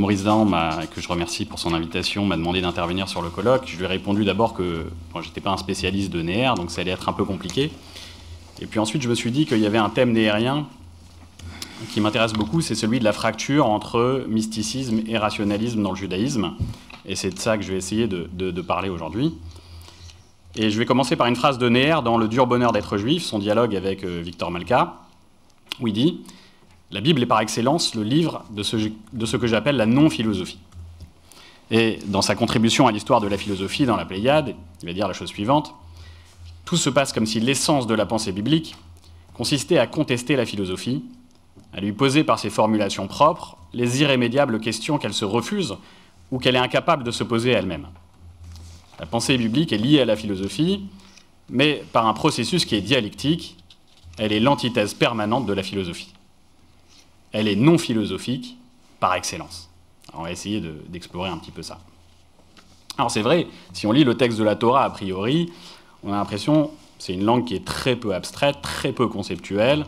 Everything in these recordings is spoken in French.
Maurice Dahan, que je remercie pour son invitation, m'a demandé d'intervenir sur le colloque. Je lui ai répondu d'abord que je n'étais pas un spécialiste de Néer, donc ça allait être un peu compliqué. Et puis ensuite, je me suis dit qu'il y avait un thème néerien qui m'intéresse beaucoup, c'est celui de la fracture entre mysticisme et rationalisme dans le judaïsme. Et c'est de ça que je vais essayer de parler aujourd'hui. Et je vais commencer par une phrase de Néer dans Le dur bonheur d'être juif, son dialogue avec Victor Malka, où il dit « La Bible est par excellence le livre de ce que j'appelle la non-philosophie ». Et dans sa contribution à l'histoire de la philosophie dans la Pléiade, il va dire la chose suivante « Tout se passe comme si l'essence de la pensée biblique consistait à contester la philosophie, à lui poser par ses formulations propres les irrémédiables questions qu'elle se refuse ou qu'elle est incapable de se poser elle-même. La pensée biblique est liée à la philosophie, mais par un processus qui est dialectique, elle est l'antithèse permanente de la philosophie. Elle est non philosophique par excellence. Alors on va essayer d'explorer un petit peu ça. Alors c'est vrai, si on lit le texte de la Torah a priori, on a l'impression que c'est une langue qui est très peu abstraite, très peu conceptuelle.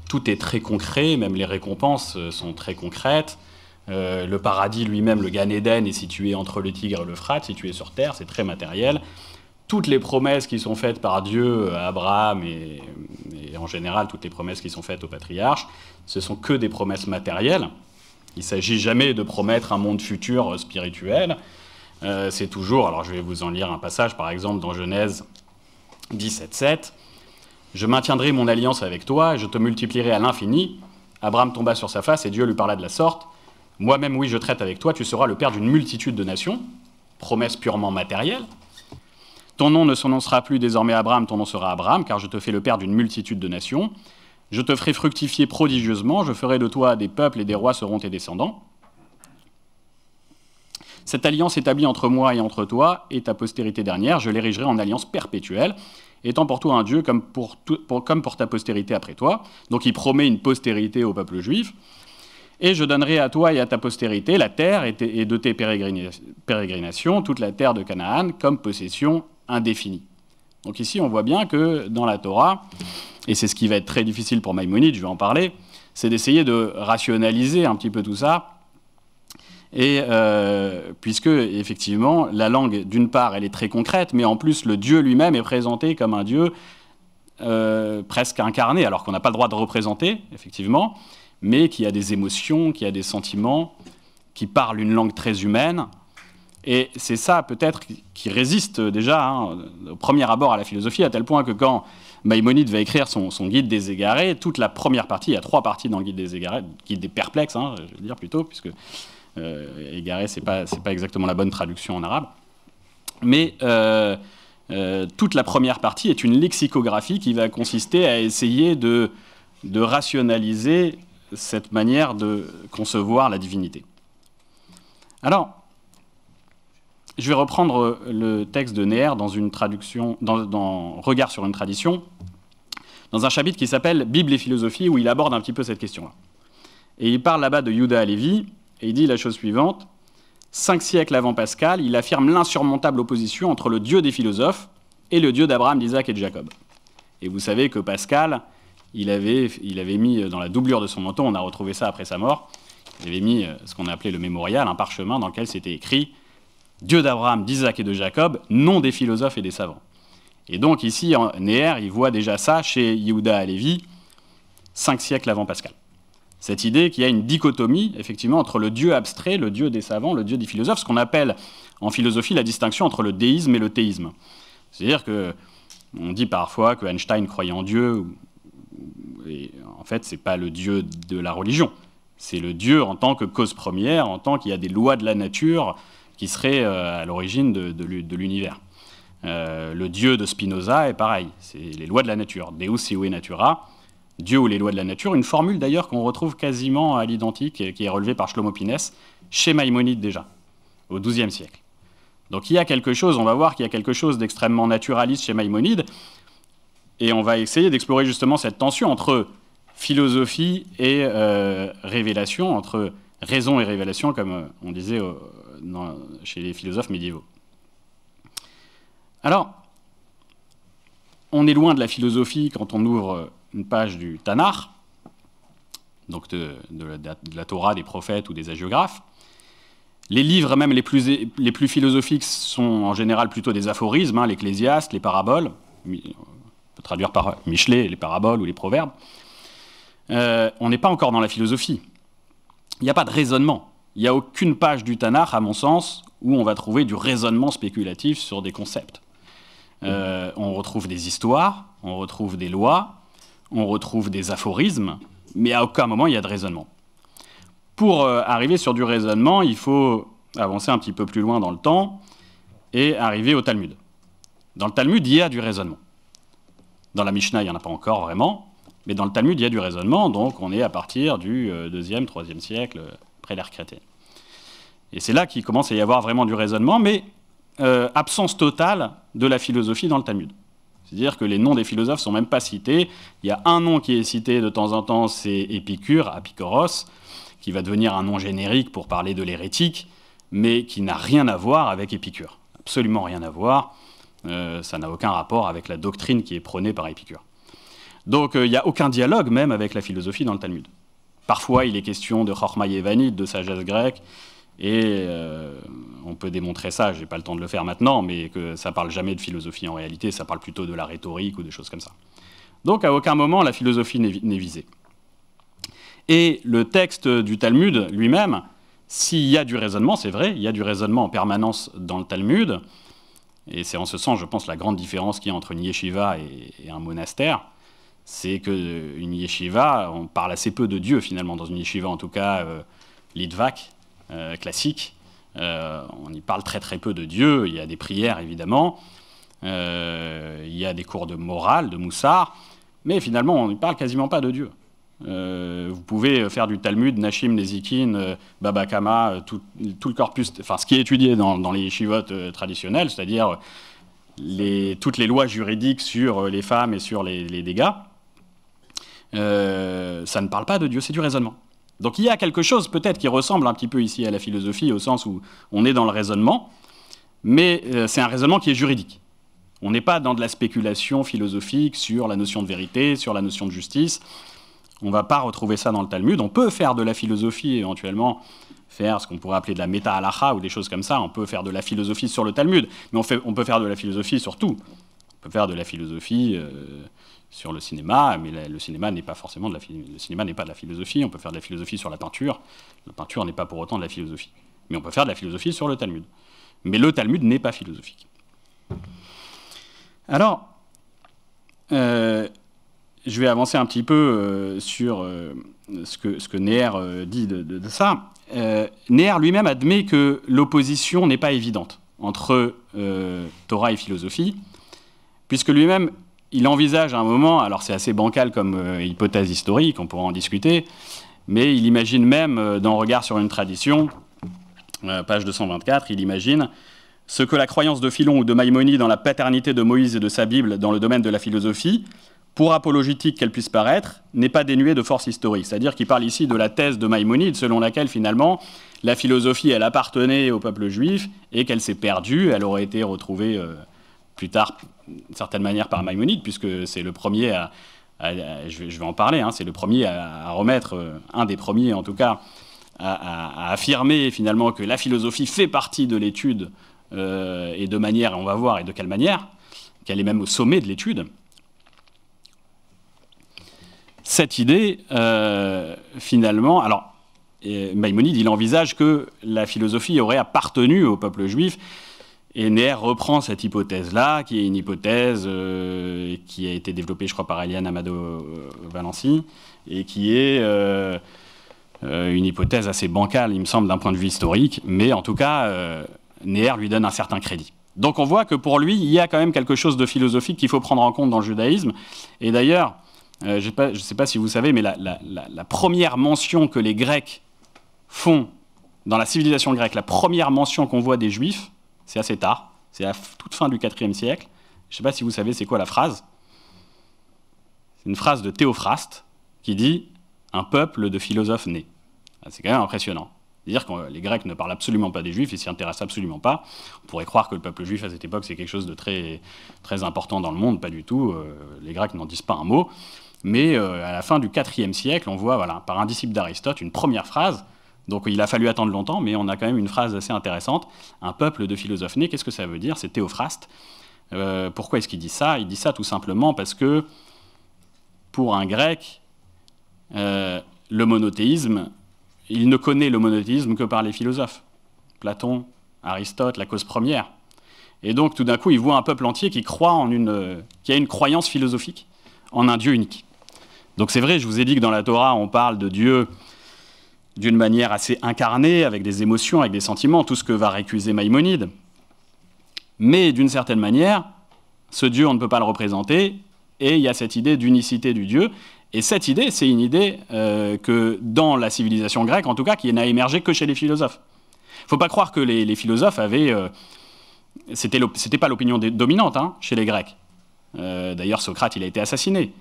Tout est très concret, même les récompenses sont très concrètes. Le paradis lui-même, le Gan Eden, est situé entre le Tigre et l'Euphrate, situé sur terre, c'est très matériel. Toutes les promesses qui sont faites par Dieu à Abraham et en général toutes les promesses qui sont faites aux patriarches, ce sont que des promesses matérielles. Il ne s'agit jamais de promettre un monde futur spirituel. C'est toujours, alors je vais vous en lire un passage, par exemple dans Genèse 17:7. « Je maintiendrai mon alliance avec toi, et je te multiplierai à l'infini. » Abraham tomba sur sa face, et Dieu lui parla de la sorte. « Moi-même, oui, je traite avec toi, tu seras le père d'une multitude de nations. » Promesse purement matérielle. « Ton nom ne s'annoncera plus désormais Abraham, ton nom sera Abraham, car je te fais le père d'une multitude de nations. Je te ferai fructifier prodigieusement, je ferai de toi des peuples et des rois seront tes descendants. Cette alliance établie entre moi et entre toi et ta postérité dernière, je l'érigerai en alliance perpétuelle, étant pour toi un Dieu comme pour ta postérité après toi. » Donc il promet une postérité au peuple juif. « Et je donnerai à toi et à ta postérité la terre et de tes pérégrinations, toute la terre de Canaan, comme possession indéfinie. » Donc ici, on voit bien que dans la Torah, et c'est ce qui va être très difficile pour Maïmonide, je vais en parler, c'est d'essayer de rationaliser un petit peu tout ça. Et puisque, effectivement, la langue, d'une part, elle est très concrète, mais en plus, le Dieu lui-même est présenté comme un Dieu presque incarné, alors qu'on n'a pas le droit de représenter, effectivement, mais qui a des émotions, qui a des sentiments, qui parle une langue très humaine. Et c'est ça, peut-être, qui résiste déjà, au premier abord à la philosophie, à tel point que quand Maïmonide va écrire son Guide des égarés, toute la première partie, il y a 3 parties dans le Guide des égarés, Guide des perplexes, je veux dire plutôt, puisque égaré, c'est pas exactement la bonne traduction en arabe. Mais toute la première partie est une lexicographie qui va consister à essayer de rationaliser cette manière de concevoir la divinité. Alors, je vais reprendre le texte de Néer dans une traduction, dans Regard sur une tradition, dans un chapitre qui s'appelle Bible et philosophie, où il aborde un petit peu cette question-là. Et il parle là-bas de Yehuda Halevi, et il dit la chose suivante. 5 siècles avant Pascal, il affirme l'insurmontable opposition entre le Dieu des philosophes et le Dieu d'Abraham, d'Isaac et de Jacob. Et vous savez que Pascal, il avait mis dans la doublure de son manteau, on a retrouvé ça après sa mort, il avait mis ce qu'on a appelé le mémorial, un parchemin dans lequel c'était écrit « Dieu d'Abraham, d'Isaac et de Jacob, non des philosophes et des savants ». Et donc ici, Néer, il voit déjà ça chez Yehuda Halevi, 5 siècles avant Pascal. Cette idée qu'il y a une dichotomie, effectivement, entre le Dieu abstrait, le Dieu des savants, le Dieu des philosophes, ce qu'on appelle en philosophie la distinction entre le déisme et le théisme. C'est-à-dire qu'on dit parfois que Einstein croyait en Dieu, et en fait, ce n'est pas le Dieu de la religion. C'est le Dieu en tant que cause première, en tant qu'il y a des lois de la nature qui seraient à l'origine de l'univers. Le Dieu de Spinoza est pareil, c'est les lois de la nature, Deus iue natura, Dieu ou les lois de la nature, une formule d'ailleurs qu'on retrouve quasiment à l'identique, qui est relevée par Shlomo Pines, chez Maïmonide déjà, au XIIe siècle. Donc il y a quelque chose, on va voir qu'il y a quelque chose d'extrêmement naturaliste chez Maïmonide, et on va essayer d'explorer justement cette tension entre philosophie et révélation, entre raison et révélation, comme on disait chez les philosophes médiévaux. Alors, on est loin de la philosophie quand on ouvre une page du Tanakh. donc de la Torah, des prophètes ou des hagiographes. Les livres même les plus philosophiques sont en général plutôt des aphorismes, l'Ecclésiaste, les paraboles, on peut traduire par Michelet, les paraboles ou les proverbes. On n'est pas encore dans la philosophie. Il n'y a pas de raisonnement. Il n'y a aucune page du Tanakh, à mon sens, où on va trouver du raisonnement spéculatif sur des concepts. On retrouve des histoires, on retrouve des lois, on retrouve des aphorismes, mais à aucun moment il y a de raisonnement. Pour arriver sur du raisonnement, il faut avancer un petit peu plus loin dans le temps et arriver au Talmud. Dans le Talmud, il y a du raisonnement. Dans la Mishnah, il n'y en a pas encore vraiment, mais dans le Talmud, il y a du raisonnement, donc on est à partir du 2e, 3e siècle, après l'ère chrétienne. Et c'est là qu'il commence à y avoir vraiment du raisonnement, mais absence totale de la philosophie dans le Talmud. C'est-à-dire que les noms des philosophes ne sont même pas cités. Il y a un nom qui est cité de temps en temps, c'est Épicure, Apikoros, qui va devenir un nom générique pour parler de l'hérétique, mais qui n'a rien à voir avec Épicure. Absolument rien à voir. Ça n'a aucun rapport avec la doctrine qui est prônée par Épicure. Donc il n'y a aucun dialogue même avec la philosophie dans le Talmud. Parfois il est question de chorma yévanite, de sagesse grecque, et on peut démontrer ça, je n'ai pas le temps de le faire maintenant, mais que ça ne parle jamais de philosophie en réalité, ça parle plutôt de la rhétorique ou des choses comme ça. Donc à aucun moment la philosophie n'est visée. Et le texte du Talmud lui-même, s'il y a du raisonnement, c'est vrai, il y a du raisonnement en permanence dans le Talmud, et c'est en ce sens, je pense, la grande différence qu'il y a entre une yeshiva et un monastère, c'est qu'une yeshiva, on parle assez peu de Dieu finalement, dans une yeshiva en tout cas, litvak, classique, on y parle très très peu de Dieu, il y a des prières évidemment, il y a des cours de morale, de moussard, mais finalement on n'y parle quasiment pas de Dieu. Vous pouvez faire du Talmud, Nashim, Nezikin, Baba Kama, tout le corpus, enfin ce qui est étudié dans les yeshivot traditionnels, c'est-à-dire toutes les lois juridiques sur les femmes et sur les dégâts, ça ne parle pas de Dieu, c'est du raisonnement. Donc il y a quelque chose peut-être qui ressemble un petit peu ici à la philosophie, au sens où on est dans le raisonnement, mais c'est un raisonnement qui est juridique. On n'est pas dans de la spéculation philosophique sur la notion de vérité, sur la notion de justice. On ne va pas retrouver ça dans le Talmud. On peut faire de la philosophie, éventuellement, faire ce qu'on pourrait appeler de la méta-halacha ou des choses comme ça. On peut faire de la philosophie sur le Talmud, mais on peut faire de la philosophie sur tout. On peut faire de la philosophie sur le cinéma, mais le cinéma n'est pas forcément le cinéma n'est pas de la philosophie. On peut faire de la philosophie sur la peinture. La peinture n'est pas pour autant de la philosophie. Mais on peut faire de la philosophie sur le Talmud. Mais le Talmud n'est pas philosophique. Alors, je vais avancer un petit peu sur ce que Neher dit de ça. Neher lui-même admet que l'opposition n'est pas évidente entre Torah et philosophie, puisque lui-même, il envisage à un moment, alors c'est assez bancal comme hypothèse historique, on pourra en discuter, mais il imagine même, dans Regard sur une tradition, page 224, il imagine ce que la croyance de Philon ou de Maïmonide dans la paternité de Moïse et de sa Bible dans le domaine de la philosophie, pour apologétique qu'elle puisse paraître, n'est pas dénuée de force historique. C'est-à-dire qu'il parle ici de la thèse de Maïmonide, selon laquelle, finalement, la philosophie, elle appartenait au peuple juif et qu'elle s'est perdue. Elle aurait été retrouvée plus tard, d'une certaine manière, par Maïmonide, puisque c'est le premier je vais en parler, c'est le premier à remettre, un des premiers en tout cas, à affirmer finalement que la philosophie fait partie de l'étude, et de manière, on va voir, et de quelle manière, qu'elle est même au sommet de l'étude. Cette idée, finalement, alors Maïmonide, il envisage que la philosophie aurait appartenu au peuple juif, et Neher reprend cette hypothèse-là, qui est une hypothèse qui a été développée, je crois, par Eliane Amado Valency, et qui est une hypothèse assez bancale, il me semble, d'un point de vue historique, mais en tout cas, Neher lui donne un certain crédit. Donc on voit que pour lui, il y a quand même quelque chose de philosophique qu'il faut prendre en compte dans le judaïsme, et d'ailleurs, je ne sais pas si vous savez, mais la première mention que les Grecs font dans la civilisation grecque, la première mention qu'on voit des Juifs, c'est assez tard, c'est à la toute fin du IVe siècle. Je ne sais pas si vous savez c'est quoi la phrase. C'est une phrase de Théophraste qui dit « un peuple de philosophes nés ». C'est quand même impressionnant. C'est-à-dire que les Grecs ne parlent absolument pas des Juifs et s'y intéressent absolument pas. On pourrait croire que le peuple juif à cette époque c'est quelque chose de très, très important dans le monde, pas du tout. Les Grecs n'en disent pas un mot. mais à la fin du IVe siècle, on voit, voilà, par un disciple d'Aristote, une première phrase. Donc il a fallu attendre longtemps, mais on a quand même une phrase assez intéressante. Un peuple de philosophes nés, qu'est-ce que ça veut dire? C'est Théophraste. Pourquoi est-ce qu'il dit ça? Il dit ça tout simplement parce que, pour un grec, le monothéisme, il ne connaît le monothéisme que par les philosophes. Platon, Aristote, la cause première. Et donc tout d'un coup, il voit un peuple entier qui croit qui a une croyance philosophique en un Dieu unique. Donc c'est vrai, je vous ai dit que dans la Torah, on parle de Dieu d'une manière assez incarnée, avec des émotions, avec des sentiments, tout ce que va récuser Maïmonide. Mais d'une certaine manière, ce Dieu, on ne peut pas le représenter, et il y a cette idée d'unicité du Dieu. Et cette idée, c'est une idée que dans la civilisation grecque, en tout cas, qui n'a émergé que chez les philosophes. Il ne faut pas croire que les philosophes avaient... c'était pas l'opinion dominante chez les Grecs. D'ailleurs, Socrate, il a été assassiné.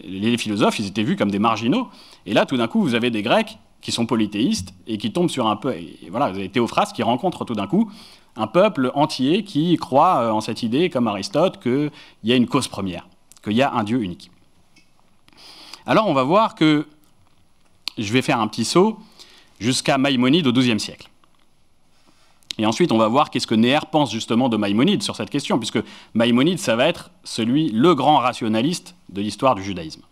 Les philosophes, ils étaient vus comme des marginaux. Et là, tout d'un coup, vous avez des Grecs qui sont polythéistes et qui tombent sur un peu... Et voilà, vous avez Théophraste qui rencontre tout d'un coup un peuple entier qui croit en cette idée, comme Aristote, qu'il y a une cause première, qu'il y a un Dieu unique. Alors, on va voir que... Je vais faire un petit saut jusqu'à Maïmonide au XIIe siècle. Et ensuite, on va voir qu'est-ce que Néer pense justement de Maïmonide sur cette question, puisque Maïmonide, ça va être le grand rationaliste de l'histoire du judaïsme.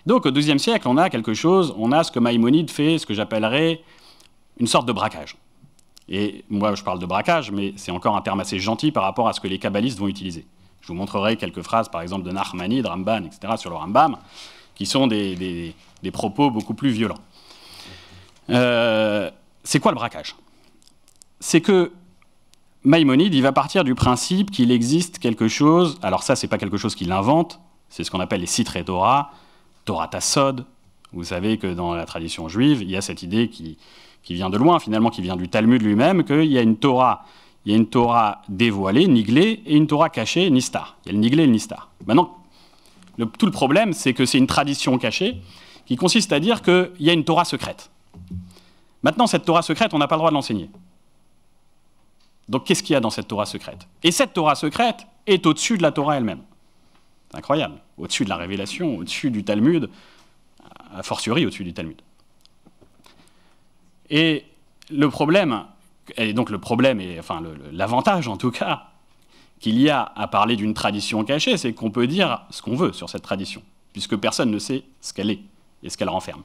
Donc, au XIIe siècle, on a quelque chose, on a ce que Maïmonide fait, ce que j'appellerais une sorte de braquage. Et moi, je parle de braquage, mais c'est encore un terme assez gentil par rapport à ce que les kabbalistes vont utiliser. Je vous montrerai quelques phrases, par exemple, de Nachmanide, Ramban, etc., sur le Rambam, qui sont des propos beaucoup plus violents. C'est quoi le braquage? C'est que Maïmonide, il va partir du principe qu'il existe quelque chose, alors ça, c'est pas quelque chose qu'il invente, c'est ce qu'on appelle les Sitrei Torah, Torah Tassod. Vous savez que dans la tradition juive, il y a cette idée qui vient de loin, finalement, qui vient du Talmud lui-même, qu'il y a une Torah dévoilée, niglée, et une Torah cachée, nistar. Il y a le niglé et le nistar. Maintenant, tout le problème, c'est que c'est une tradition cachée qui consiste à dire qu'il y a une Torah secrète. Maintenant, cette Torah secrète, on n'a pas le droit de l'enseigner. Donc, qu'est-ce qu'il y a dans cette Torah secrète? Et cette Torah secrète est au-dessus de la Torah elle-même. C'est incroyable. Au-dessus de la révélation, au-dessus du Talmud, a fortiori au-dessus du Talmud. Et le problème, enfin l'avantage en tout cas, qu'il y a à parler d'une tradition cachée, c'est qu'on peut dire ce qu'on veut sur cette tradition, puisque personne ne sait ce qu'elle est et ce qu'elle renferme.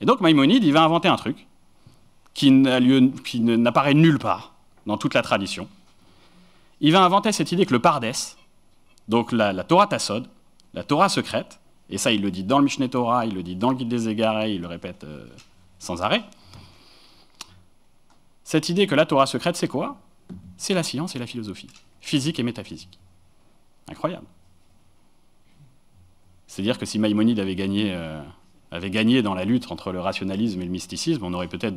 Et donc Maïmonide, il va inventer un truc qui n'apparaît nulle part dans toute la tradition. Il va inventer cette idée que le Pardès, donc la Torah Tassod, la Torah secrète, et ça il le dit dans le Mishneh Torah, il le dit dans le Guide des Égarés, il le répète sans arrêt, cette idée que la Torah secrète, c'est quoi? C'est la science et la philosophie, physique et métaphysique. Incroyable. C'est-à-dire que si Maïmonide avait gagné dans la lutte entre le rationalisme et le mysticisme, on aurait peut-être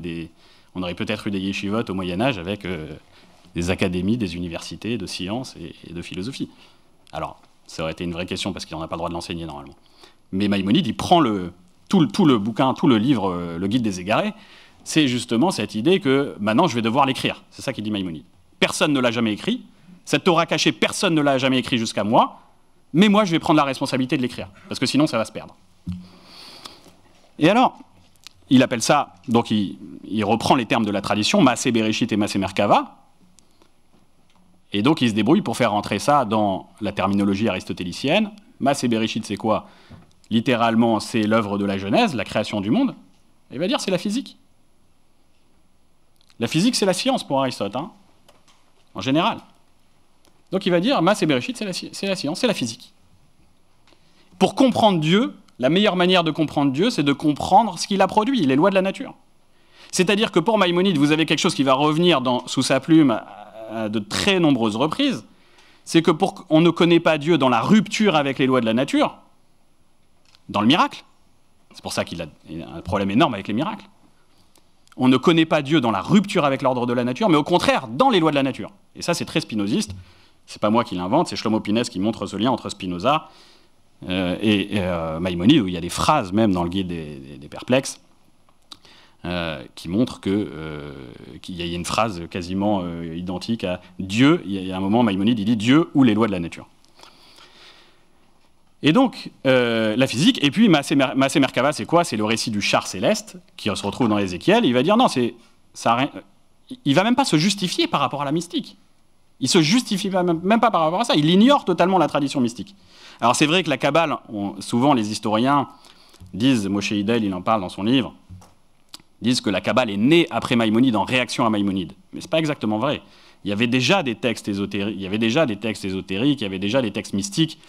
eu des yeshivot au Moyen-Âge avec des académies, des universités de sciences et de philosophie. Alors, ça aurait été une vraie question parce qu'il n'en a pas le droit de l'enseigner normalement. Mais Maïmonide, il prend tout le bouquin, tout le livre, le Guide des Égarés, c'est justement cette idée que maintenant je vais devoir l'écrire. C'est ça qu'il dit Maïmonide. Personne ne l'a jamais écrit. Cette Torah cachée, personne ne l'a jamais écrit jusqu'à moi. Mais moi, je vais prendre la responsabilité de l'écrire. Parce que sinon, ça va se perdre. Et alors, il appelle ça, donc il reprend les termes de la tradition, Maaseh Bereshit et Maaseh Merkava. Et donc, il se débrouille pour faire rentrer ça dans la terminologie aristotélicienne. Maaseh Bereshit, c'est quoi? Littéralement, c'est l'œuvre de la Genèse, la création du monde. Et il va dire, c'est la physique. La physique, c'est la science pour Aristote, en général. Donc il va dire, Maaseh Bereshit, c'est la science, c'est la physique. Pour comprendre Dieu, la meilleure manière de comprendre Dieu, c'est de comprendre ce qu'il a produit, les lois de la nature. C'est-à-dire que pour Maïmonide, vous avez quelque chose qui va revenir sous sa plume à de très nombreuses reprises, c'est que on ne connaît pas Dieu dans la rupture avec les lois de la nature, dans le miracle. C'est pour ça qu'il a un problème énorme avec les miracles. On ne connaît pas Dieu dans la rupture avec l'ordre de la nature, mais au contraire, dans les lois de la nature. Et ça, c'est très spinoziste. C'est pas moi qui l'invente, c'est Shlomo Pinès qui montre ce lien entre Spinoza et Maïmonide, où il y a des phrases, même dans le Guide des Perplexes, qui montrent qu'il y a une phrase quasiment identique à Dieu. Il y a un moment, Maïmonide, il dit Dieu ou les lois de la nature. Et donc, la physique, et puis Maaseh Merkava, c'est quoi? C'est le récit du char céleste, qui se retrouve dans Ézéchiel, et il va dire non, il va même pas se justifier par rapport à la mystique. Il se justifie même pas par rapport à ça, il ignore totalement la tradition mystique. Alors c'est vrai que la Kabbale, souvent les historiens disent, Moshe Hidel, il en parle dans son livre, disent que la Kabbale est née après Maïmonide, en réaction à Maïmonide. Mais c'est pas exactement vrai. Il y avait déjà des textes ésotériques, il y avait déjà des textes mystiques,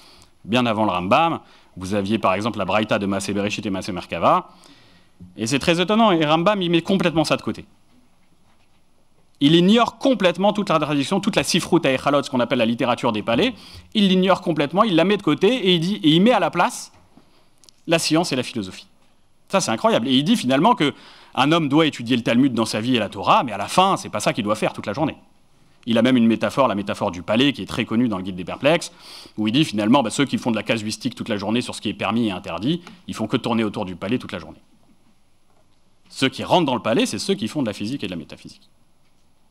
bien avant le Rambam. Vous aviez par exemple la Braïta de Maaseh Bereshit et Maaseh Merkava. Et c'est très étonnant, et Rambam, il met complètement ça de côté. Il ignore complètement toute la tradition, toute la Sifrut Haechalot, ce qu'on appelle la littérature des palais. Il l'ignore complètement, il la met de côté, et il met à la place la science et la philosophie. Ça, c'est incroyable. Et il dit finalement qu'un homme doit étudier le Talmud dans sa vie et la Torah, mais à la fin, c'est pas ça qu'il doit faire toute la journée. Il a même une métaphore, la métaphore du palais, qui est très connue dans le Guide des Perplexes, où il dit finalement, ceux qui font de la casuistique toute la journée sur ce qui est permis et interdit, ils font que tourner autour du palais toute la journée. Ceux qui rentrent dans le palais, c'est ceux qui font de la physique et de la métaphysique.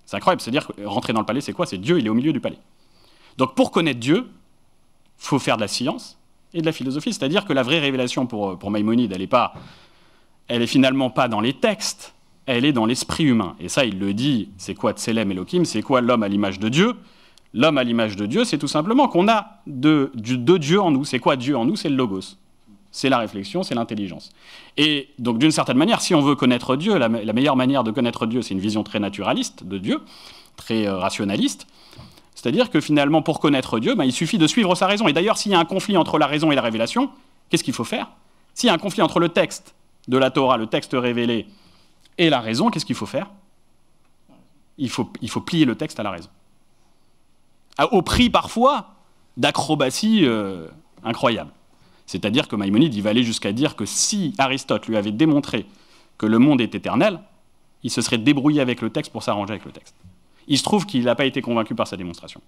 C'est incroyable, c'est-à-dire que rentrer dans le palais, c'est quoi? C'est Dieu, il est au milieu du palais. Donc pour connaître Dieu, il faut faire de la science et de la philosophie, c'est-à-dire que la vraie révélation pour Maïmonide, elle est finalement pas dans les textes, elle est dans l'esprit humain. Et ça, il le dit, c'est quoi Tselem Elohim? C'est quoi l'homme à l'image de Dieu? L'homme à l'image de Dieu, c'est tout simplement qu'on a deux dieux en nous. C'est quoi Dieu en nous? C'est le logos. C'est la réflexion, c'est l'intelligence. Et donc, d'une certaine manière, si on veut connaître Dieu, la meilleure manière de connaître Dieu, c'est une vision très naturaliste de Dieu, très rationaliste. C'est-à-dire que finalement, pour connaître Dieu, il suffit de suivre sa raison. Et d'ailleurs, s'il y a un conflit entre la raison et la révélation, qu'est-ce qu'il faut faire? S'il y a un conflit entre le texte de la Torah, le texte révélé, et la raison, qu'est-ce qu'il faut faire? Il faut plier le texte à la raison. Au prix, parfois, d'acrobaties incroyables. C'est-à-dire que Maïmonide, il va aller jusqu'à dire que si Aristote lui avait démontré que le monde est éternel, il se serait débrouillé avec le texte pour s'arranger avec le texte. Il se trouve qu'il n'a pas été convaincu par sa démonstration.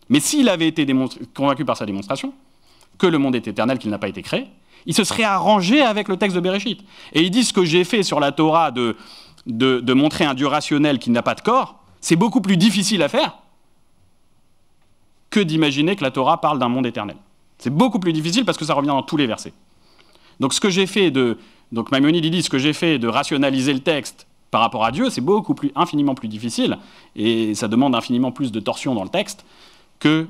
Mais s'il avait été convaincu par sa démonstration que le monde est éternel, qu'il n'a pas été créé, il se serait arrangé avec le texte de Bereshit. Et il dit ce que j'ai fait sur la Torah de montrer un Dieu rationnel qui n'a pas de corps, c'est beaucoup plus difficile à faire que d'imaginer que la Torah parle d'un monde éternel. C'est beaucoup plus difficile parce que ça revient dans tous les versets. Donc ce que j'ai fait donc Maïmonide dit ce que j'ai fait de rationaliser le texte par rapport à Dieu, c'est infiniment plus difficile et ça demande infiniment plus de torsion dans le texte que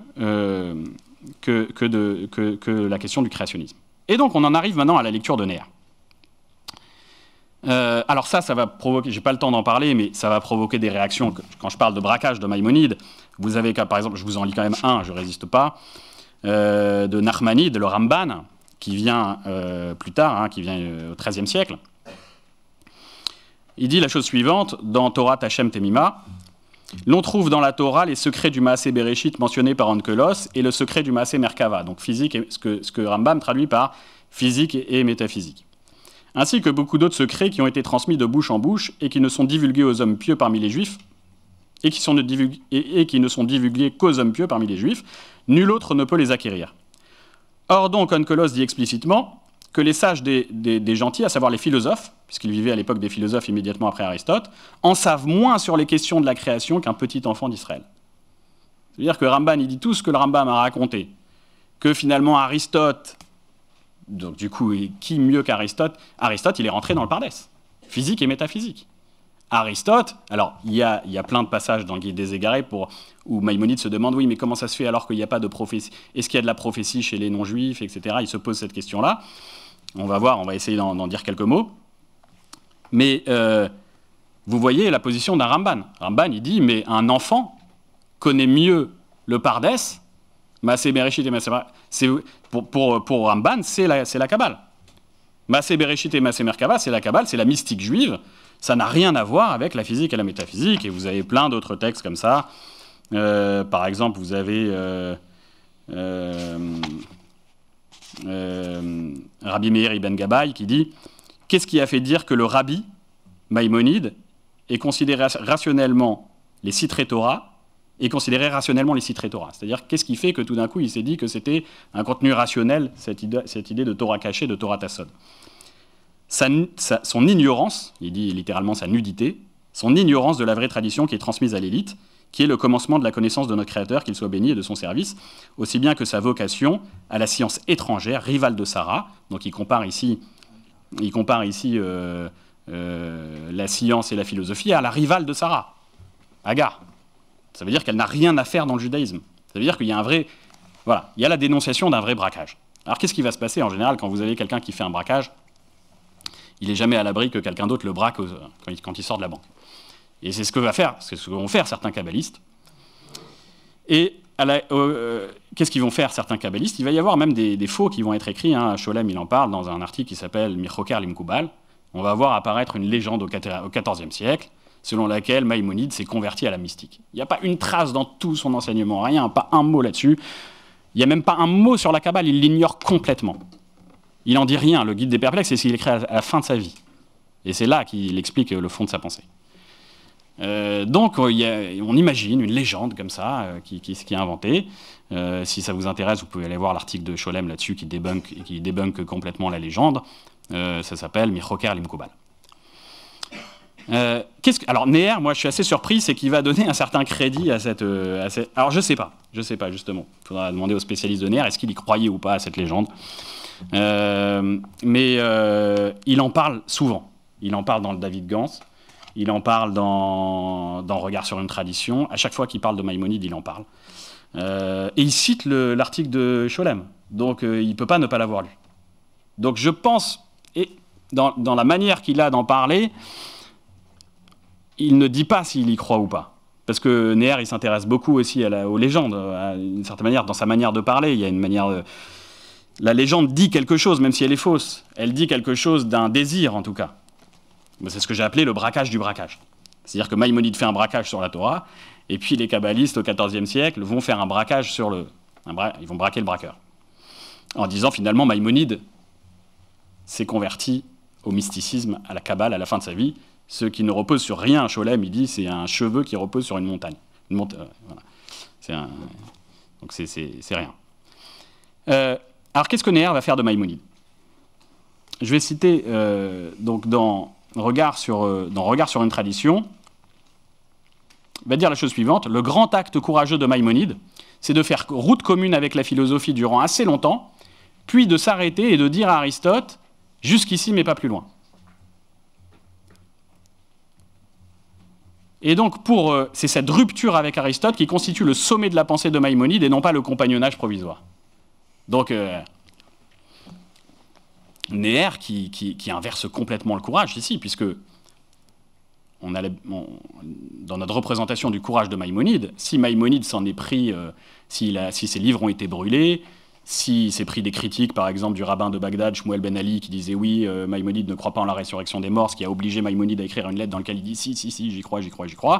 la question du créationnisme. Et donc on en arrive maintenant à la lecture de Néa. Alors ça va provoquer, j'ai pas le temps d'en parler, mais ça va provoquer des réactions. Quand je parle de braquage de Maïmonide, vous avez par exemple, je vous en lis quand même un, je résiste pas, de Nachmanide, le Ramban, qui vient plus tard, qui vient au XIIIe siècle. Il dit la chose suivante, dans Torah Tachem Temima, l'on trouve dans la Torah les secrets du Maaseh Bereshit mentionnés par Onkelos et le secret du Maaseh Merkava, donc physique, ce que Rambam traduit par physique et métaphysique. Ainsi que beaucoup d'autres secrets qui ont été transmis de bouche en bouche et qui ne sont divulgués aux hommes pieux parmi les Juifs, et qui ne sont divulgués qu'aux hommes pieux parmi les Juifs, nul autre ne peut les acquérir. Or donc, Onkelos dit explicitement que les sages des gentils, à savoir les philosophes, puisqu'il vivait à l'époque des philosophes immédiatement après Aristote, en savent moins sur les questions de la création qu'un petit enfant d'Israël. C'est-à-dire que Ramban, il dit tout ce que le Rambam a raconté, que finalement Aristote, donc du coup, qui mieux qu'Aristote? Aristote, il est rentré dans le Pardès, physique et métaphysique. Aristote, alors il y a plein de passages dans le Guide des Égarés où Maïmonide se demande, oui, mais comment ça se fait alors qu'il n'y a pas de prophétie? Est-ce qu'il y a de la prophétie chez les non-juifs, etc. Il se pose cette question-là. On va voir, on va essayer d'en dire quelques mots. Mais vous voyez la position d'un Ramban. Ramban, il dit, mais un enfant connaît mieux le Pardès, Maaseh Bereshit et Maaseh Merkava. Pour Ramban, c'est la Kabbale. Maaseh Bereshit et Maaseh Merkava, c'est la Kabbale, c'est la mystique juive. Ça n'a rien à voir avec la physique et la métaphysique, et vous avez plein d'autres textes comme ça. Par exemple, vous avez Rabbi Meir Ibn Gabbai qui dit « Qu'est-ce qui a fait dire que le Rabbi, Maïmonide, ait considéré rationnellement les citrés Torah et considérait rationnellement les citrés Torah ?» C'est-à-dire, qu'est-ce qui fait que tout d'un coup, il s'est dit que c'était un contenu rationnel, cette idée de Torah cachée, de Torah tassod. Son ignorance, il dit littéralement sa nudité, son ignorance de la vraie tradition qui est transmise à l'élite, qui est le commencement de la connaissance de notre Créateur, qu'il soit béni, et de son service, aussi bien que sa vocation à la science étrangère, rivale de Sarah. Donc il compare ici la science et la philosophie à la rivale de Sarah, Agar. Ça veut dire qu'elle n'a rien à faire dans le judaïsme. Ça veut dire qu'il y a un vrai... Voilà, il y a la dénonciation d'un vrai braquage. Alors qu'est-ce qui va se passer en général quand vous avez quelqu'un qui fait un braquage? Il n'est jamais à l'abri que quelqu'un d'autre le braque quand il sort de la banque. Et c'est ce que vont faire certains kabbalistes. Et qu'est-ce qu'ils vont faire certains kabbalistes? Il va y avoir même des faux qui vont être écrits. Hein. Sholem, il en parle dans un article qui s'appelle Michoker Limkoubal. On va voir apparaître une légende au XIVe siècle, selon laquelle Maïmonide s'est converti à la mystique. Il n'y a pas une trace dans tout son enseignement, rien, pas un mot là-dessus. Il n'y a même pas un mot sur la Kabbale, il l'ignore complètement. Il n'en dit rien, le guide des perplexes, c'est ce qu'il écrit à la fin de sa vie. Et c'est là qu'il explique le fond de sa pensée. Donc on imagine une légende comme ça, qui est inventée. Si ça vous intéresse, vous pouvez aller voir l'article de Sholem là-dessus qui débunk complètement la légende. Ça s'appelle Michoker Limkoubal. Alors Neher, moi je suis assez surpris, c'est qu'il va donner un certain crédit à cette... Alors je sais pas justement. Il faudra demander aux spécialistes de Neher, est-ce qu'il y croyait ou pas à cette légende. Mais il en parle souvent. Il en parle dans le David Gans, il en parle dans Regard sur une tradition. À chaque fois qu'il parle de Maïmonide, il en parle. Et il cite l'article de Sholem. Donc il ne peut pas ne pas l'avoir lu. Donc je pense, et dans la manière qu'il a d'en parler, il ne dit pas s'il y croit ou pas. Parce que Neher, il s'intéresse beaucoup aussi aux légendes, d'une certaine manière, dans sa manière de parler. Il y a une manière... La légende dit quelque chose, même si elle est fausse. Elle dit quelque chose d'un désir, en tout cas. C'est ce que j'ai appelé le braquage du braquage. C'est-à-dire que Maïmonide fait un braquage sur la Torah, et puis les kabbalistes, au XIVe siècle, vont faire un braquage sur ils vont braquer le braqueur. En disant, finalement, Maïmonide s'est converti au mysticisme, à la Kabbale, à la fin de sa vie, ce qui ne repose sur rien. Sholem, il dit, c'est un cheveu qui repose sur une montagne. Voilà. Donc c'est rien. Alors qu'est-ce que Neher va faire de Maïmonide? Je vais citer donc dans Regard sur une tradition, il va dire la chose suivante: le grand acte courageux de Maïmonide, c'est de faire route commune avec la philosophie durant assez longtemps, puis de s'arrêter et de dire à Aristote, jusqu'ici mais pas plus loin. Et donc c'est cette rupture avec Aristote qui constitue le sommet de la pensée de Maïmonide et non pas le compagnonnage provisoire. Donc Neher qui inverse complètement le courage ici, puisque dans notre représentation du courage de Maïmonide, si Maïmonide s'en est pris, si ses livres ont été brûlés, s'il s'est pris des critiques, par exemple, du rabbin de Bagdad, Shmuel Ben Ali, qui disait oui, Maïmonide ne croit pas en la résurrection des morts, ce qui a obligé Maïmonide à écrire une lettre dans laquelle il dit si, j'y crois.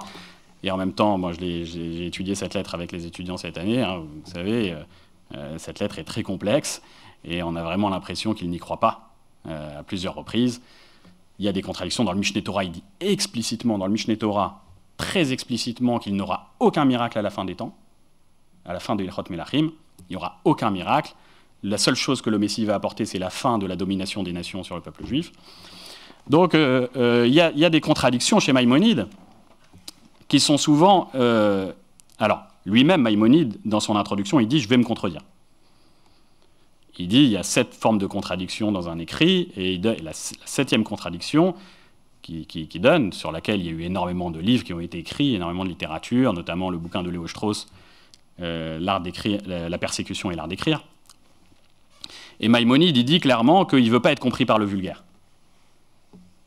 Et en même temps, moi, j'ai étudié cette lettre avec les étudiants cette année, hein, vous savez, cette lettre est très complexe, et on a vraiment l'impression qu'il n'y croit pas à plusieurs reprises. Il y a des contradictions dans le Mishneh Torah. Il dit explicitement dans le Mishneh Torah, très explicitement, qu'il n'aura aucun miracle à la fin des temps, à la fin de Ilchot Melachim. Il n'y aura aucun miracle. La seule chose que le Messie va apporter, c'est la fin de la domination des nations sur le peuple juif. Donc il y a des contradictions chez Maïmonide qui sont souvent... alors, lui-même, Maïmonide, dans son introduction, il dit « je vais me contredire ». Il dit il y a 7 formes de contradiction dans un écrit, et la 7e contradiction qui donne, sur laquelle il y a eu énormément de livres qui ont été écrits, énormément de littérature, notamment le bouquin de Léo Strauss, l'art d'écrire, la persécution et l'art d'écrire. Et Maïmonide, il dit clairement qu'il ne veut pas être compris par le vulgaire.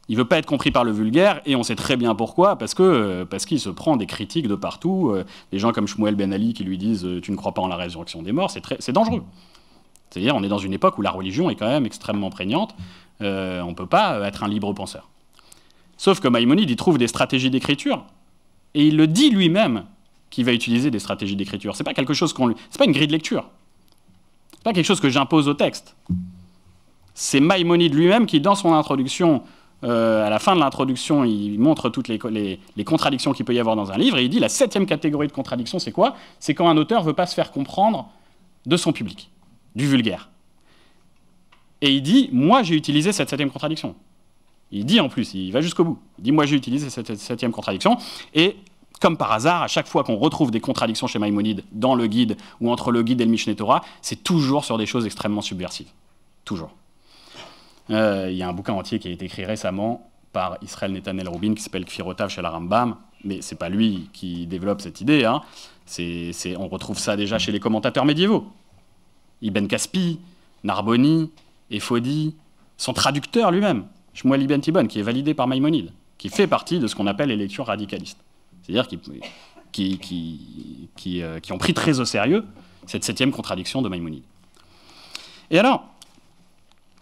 Il ne veut pas être compris par le vulgaire, et on sait très bien pourquoi, parce qu'il se prend des critiques de partout, des gens comme Shmuel Ben Ali qui lui disent « tu ne crois pas en la résurrection des morts », c'est dangereux. C'est-à-dire on est dans une époque où la religion est quand même extrêmement prégnante, on ne peut pas être un libre penseur. Sauf que Maïmonide, il trouve des stratégies d'écriture, et il le dit lui-même qu'il va utiliser des stratégies d'écriture. C'est pas quelque chose c'est pas une grille de lecture. C'est pas quelque chose que j'impose au texte. C'est Maïmonide lui-même qui, dans son introduction, à la fin de l'introduction, il montre toutes les contradictions qu'il peut y avoir dans un livre, et il dit la 7e catégorie de contradiction, c'est quoi? C'est quand un auteur ne veut pas se faire comprendre de son public, du vulgaire. Et il dit, moi j'ai utilisé cette 7e contradiction. Il dit en plus, il va jusqu'au bout. Il dit, moi j'ai utilisé cette 7e contradiction, et comme par hasard, à chaque fois qu'on retrouve des contradictions chez Maïmonide dans le guide ou entre le guide et le Mishneh Torah, c'est toujours sur des choses extrêmement subversives. Toujours. Il y a un bouquin entier qui a été écrit récemment par Israël Netanel Rubin qui s'appelle Kfirotav chez la Rambam, mais c'est pas lui qui développe cette idée. Hein. On retrouve ça déjà chez les commentateurs médiévaux. Ibn Kaspi, Narboni, Ephodi, son traducteur lui-même, Shmuel Ibn Tibbon, qui est validé par Maïmonide, qui fait partie de ce qu'on appelle les lectures radicalistes. C'est-à-dire qui ont pris très au sérieux cette 7e contradiction de Maïmonide. Et alors,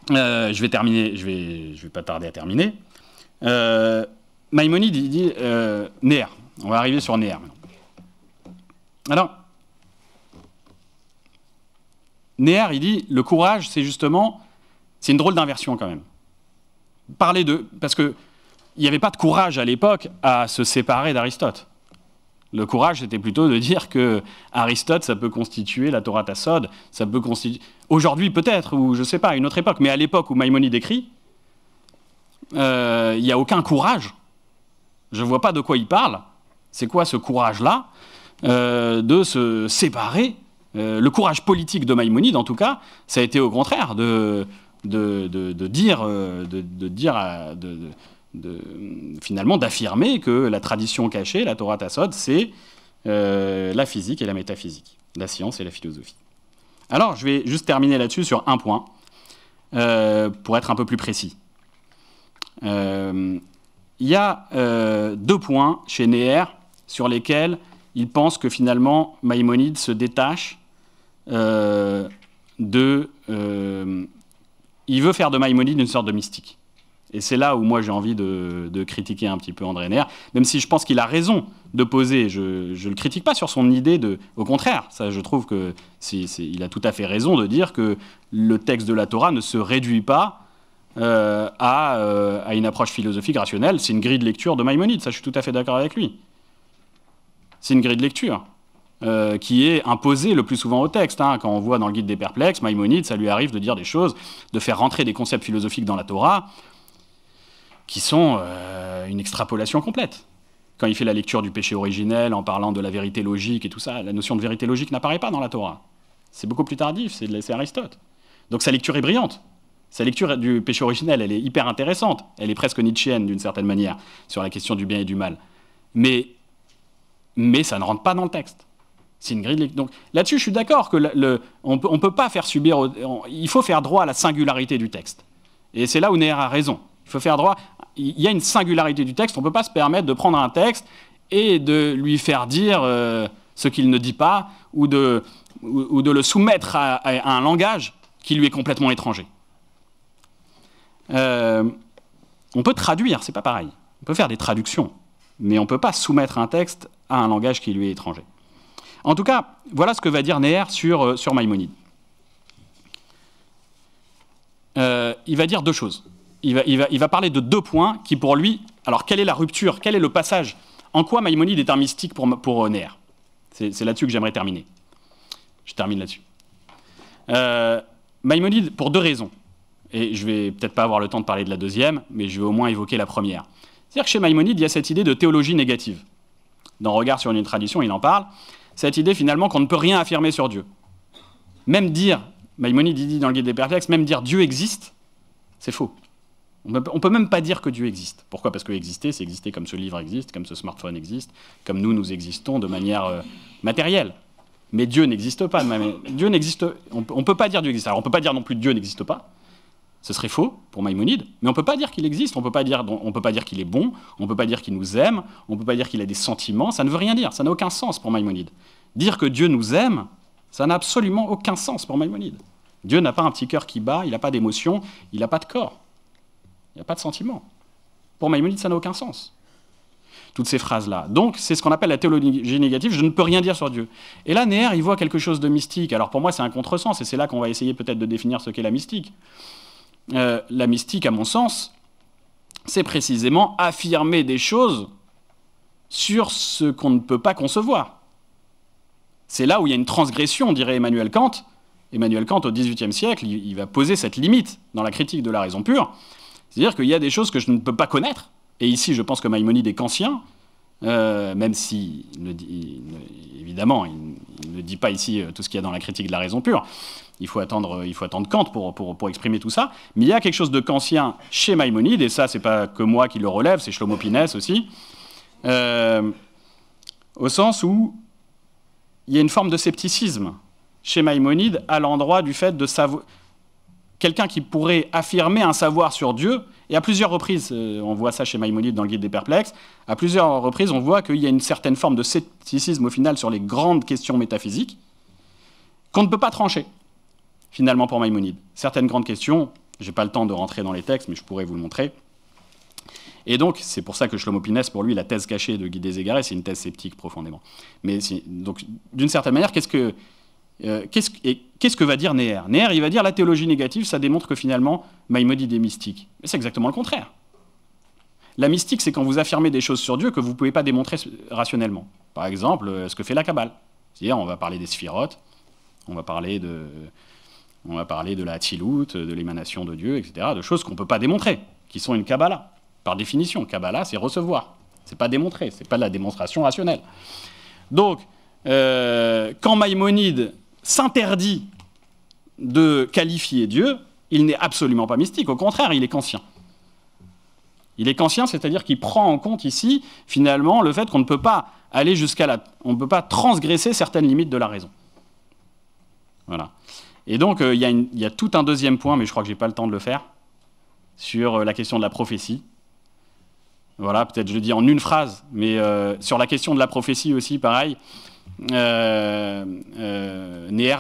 je vais terminer, je vais pas tarder à terminer. Maïmonide, il dit Néer. On va arriver sur Néer maintenant. Alors, Néer, il dit le courage, c'est justement, c'est une drôle d'inversion quand même. Parler de, parce que il n'y avait pas de courage à l'époque à se séparer d'Aristote. Le courage, c'était plutôt de dire que Aristote, ça peut constituer la Torah Tassod, ça peut constituer... Aujourd'hui, peut-être, ou je ne sais pas, à une autre époque, mais à l'époque où Maïmonide écrit, il n'y a aucun courage. Je ne vois pas de quoi il parle. C'est quoi ce courage-là de se séparer le courage politique de Maïmonide, en tout cas, ça a été au contraire de finalement d'affirmer que la tradition cachée, la Torah Tassod, c'est la physique et la métaphysique, la science et la philosophie. Alors, je vais juste terminer là-dessus sur un point, pour être un peu plus précis. Il y a 2 points chez Néer sur lesquels il pense que finalement Maïmonide se détache il veut faire de Maïmonide une sorte de mystique. Et c'est là où moi j'ai envie de critiquer un petit peu André Néer, même si je pense qu'il a raison de poser, je ne le critique pas sur son idée au contraire, ça je trouve qu'il a tout à fait raison de dire que le texte de la Torah ne se réduit pas à une approche philosophique rationnelle, c'est une grille de lecture de Maïmonide, ça je suis tout à fait d'accord avec lui. C'est une grille de lecture qui est imposée le plus souvent au texte. Hein. Quand on voit dans le Guide des Perplexes, Maïmonide, ça lui arrive de dire des choses, de faire rentrer des concepts philosophiques dans la Torah qui sont une extrapolation complète. Quand il fait la lecture du péché originel en parlant de la vérité logique et tout ça, la notion de vérité logique n'apparaît pas dans la Torah. C'est beaucoup plus tardif, c'est Aristote. Donc sa lecture est brillante. Sa lecture du péché originel, elle est hyper intéressante. Elle est presque nietzschéenne d'une certaine manière sur la question du bien et du mal. Mais ça ne rentre pas dans le texte. C'est une grille de lecture. Donc là-dessus, je suis d'accord que on peut pas faire subir... il faut faire droit à la singularité du texte. Et c'est là où Néer a raison. Il faut faire droit... Il y a une singularité du texte. On ne peut pas se permettre de prendre un texte et de lui faire dire ce qu'il ne dit pas ou de le soumettre à un langage qui lui est complètement étranger. On peut traduire, c'est pas pareil. On peut faire des traductions, mais on ne peut pas soumettre un texte à un langage qui lui est étranger. En tout cas, voilà ce que va dire Néer sur Maïmonide. Il va dire 2 choses. Il va parler de 2 points qui, pour lui... Alors, quelle est la rupture? Quel est le passage? En quoi Maïmonide est un mystique pour Néer? C'est là-dessus que j'aimerais terminer. Je termine là-dessus. Maïmonide, pour 2 raisons. Et je vais peut-être pas avoir le temps de parler de la deuxième, mais je vais au moins évoquer la première. C'est-à-dire que chez Maïmonide, il y a cette idée de théologie négative. Dans Regard sur une tradition, il en parle. Cette idée, finalement, qu'on ne peut rien affirmer sur Dieu. Même dire, Maïmonide dit dans le Guide des Perplexes, même dire Dieu existe, c'est faux. On ne peut même pas dire que Dieu existe. Pourquoi? Parce que exister, c'est exister comme ce livre existe, comme ce smartphone existe, comme nous existons de manière matérielle. Mais Dieu n'existe pas. Dieu n'existe. On ne peut pas dire Dieu existe. Alors on ne peut pas dire non plus Dieu n'existe pas. Ce serait faux pour Maïmonide, mais on ne peut pas dire qu'il existe, on ne peut pas dire qu'il est bon, on ne peut pas dire qu'il nous aime, on ne peut pas dire qu'il a des sentiments, ça ne veut rien dire, ça n'a aucun sens pour Maïmonide. Dire que Dieu nous aime, ça n'a absolument aucun sens pour Maïmonide. Dieu n'a pas un petit cœur qui bat, il n'a pas d'émotion, il n'a pas de corps, il n'a pas de sentiments. Pour Maïmonide, ça n'a aucun sens. Toutes ces phrases-là. Donc, c'est ce qu'on appelle la théologie négative, je ne peux rien dire sur Dieu. Et là, Néer, il voit quelque chose de mystique. Alors pour moi, c'est un contresens, et c'est là qu'on va essayer peut-être de définir ce qu'est la mystique. La mystique, à mon sens, c'est précisément affirmer des choses sur ce qu'on ne peut pas concevoir. C'est là où il y a une transgression, dirait Emmanuel Kant. Emmanuel Kant, au XVIIIe siècle, il va poser cette limite dans la critique de la raison pure. C'est-à-dire qu'il y a des choses que je ne peux pas connaître. Et ici, je pense que Maïmonide est kantien. même si, évidemment, il ne dit pas ici tout ce qu'il y a dans la critique de la raison pure. Il faut attendre Kant pour exprimer tout ça. Mais il y a quelque chose de kantien chez Maïmonide, et ça, c'est pas que moi qui le relève, c'est Shlomo Pinès aussi, au sens où il y a une forme de scepticisme chez Maïmonide à l'endroit du fait de savoir... Quelqu'un qui pourrait affirmer un savoir sur Dieu, et à plusieurs reprises, on voit ça chez Maïmonide dans le Guide des Perplexes, à plusieurs reprises, on voit qu'il y a une certaine forme de scepticisme au final sur les grandes questions métaphysiques qu'on ne peut pas trancher, finalement, pour Maïmonide. Certaines grandes questions, je n'ai pas le temps de rentrer dans les textes, mais je pourrais vous le montrer. Et donc, c'est pour ça que Shlomo Pinès, pour lui, la thèse cachée de Guy des Égarés, c'est une thèse sceptique profondément. Mais donc, d'une certaine manière, qu'est-ce que va dire Neher? Neher, il va dire la théologie négative, ça démontre que finalement, Maïmonide est mystique. Mais c'est exactement le contraire. La mystique, c'est quand vous affirmez des choses sur Dieu que vous ne pouvez pas démontrer rationnellement. Par exemple, ce que fait la Kabbale. C'est-à-dire, on va parler des sphirotes, on va parler de la Hatzilut, de l'émanation de Dieu, etc., de choses qu'on ne peut pas démontrer, qui sont une Kabbalah. Par définition, Kabbalah, c'est recevoir. C'est pas démontrer, c'est pas de la démonstration rationnelle. Donc, quand Maïmonide s'interdit de qualifier Dieu, il n'est absolument pas mystique. Au contraire, il est kantien. Il est kantien, c'est-à-dire qu'il prend en compte ici, finalement, le fait qu'on ne peut pas aller on ne peut pas transgresser certaines limites de la raison. Voilà. Et donc, il y a tout un deuxième point, mais je crois que je n'ai pas le temps de le faire, sur la question de la prophétie. Voilà, peut-être je le dis en une phrase, mais sur la question de la prophétie aussi, pareil, Neher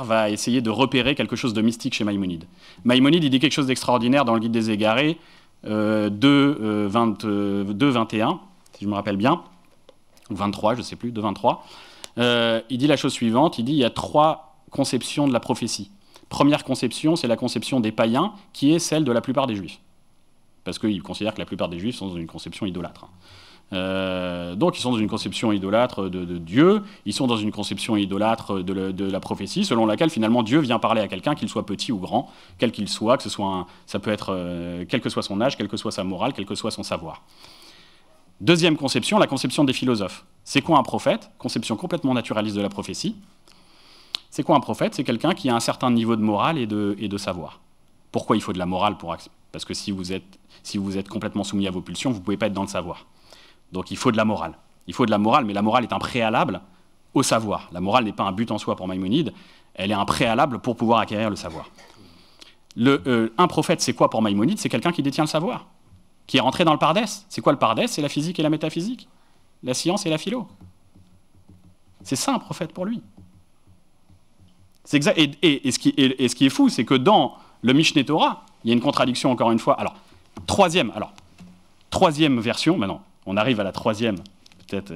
va essayer de repérer quelque chose de mystique chez Maïmonide. Maïmonide, il dit quelque chose d'extraordinaire dans le Guide des Égarés, 2.21, si je me rappelle bien, ou 23, je ne sais plus, 2.23. Il dit la chose suivante, il dit il y a 3 conceptions de la prophétie. Première conception, c'est la conception des païens, qui est celle de la plupart des juifs. Parce qu'ils considèrent que la plupart des juifs sont dans une conception idolâtre. Donc ils sont dans une conception idolâtre de Dieu, ils sont dans une conception idolâtre de la prophétie, selon laquelle finalement Dieu vient parler à quelqu'un, qu'il soit petit ou grand, quel qu'il soit, que ce soit ça peut être quel que soit son âge, quelle que soit sa morale, quel que soit son savoir. Deuxième conception, la conception des philosophes. C'est quoi un prophète? Conception complètement naturaliste de la prophétie. C'est quoi un prophète? C'est quelqu'un qui a un certain niveau de morale et de savoir. Pourquoi il faut de la morale? Parce que si vous êtes complètement soumis à vos pulsions, vous ne pouvez pas être dans le savoir. Donc il faut de la morale. Il faut de la morale, mais la morale est un préalable au savoir. La morale n'est pas un but en soi pour Maïmonide, elle est un préalable pour pouvoir acquérir le savoir. Un prophète, c'est quoi pour Maïmonide? C'est quelqu'un qui détient le savoir, qui est rentré dans le pardès. C'est quoi le pardès? C'est la physique et la métaphysique, la science et la philo. C'est ça un prophète pour lui. C'est exact. Et ce qui est fou, c'est que dans le Mishneh Torah, il y a une contradiction encore une fois. Alors, troisième version, maintenant, on arrive à la troisième, peut-être,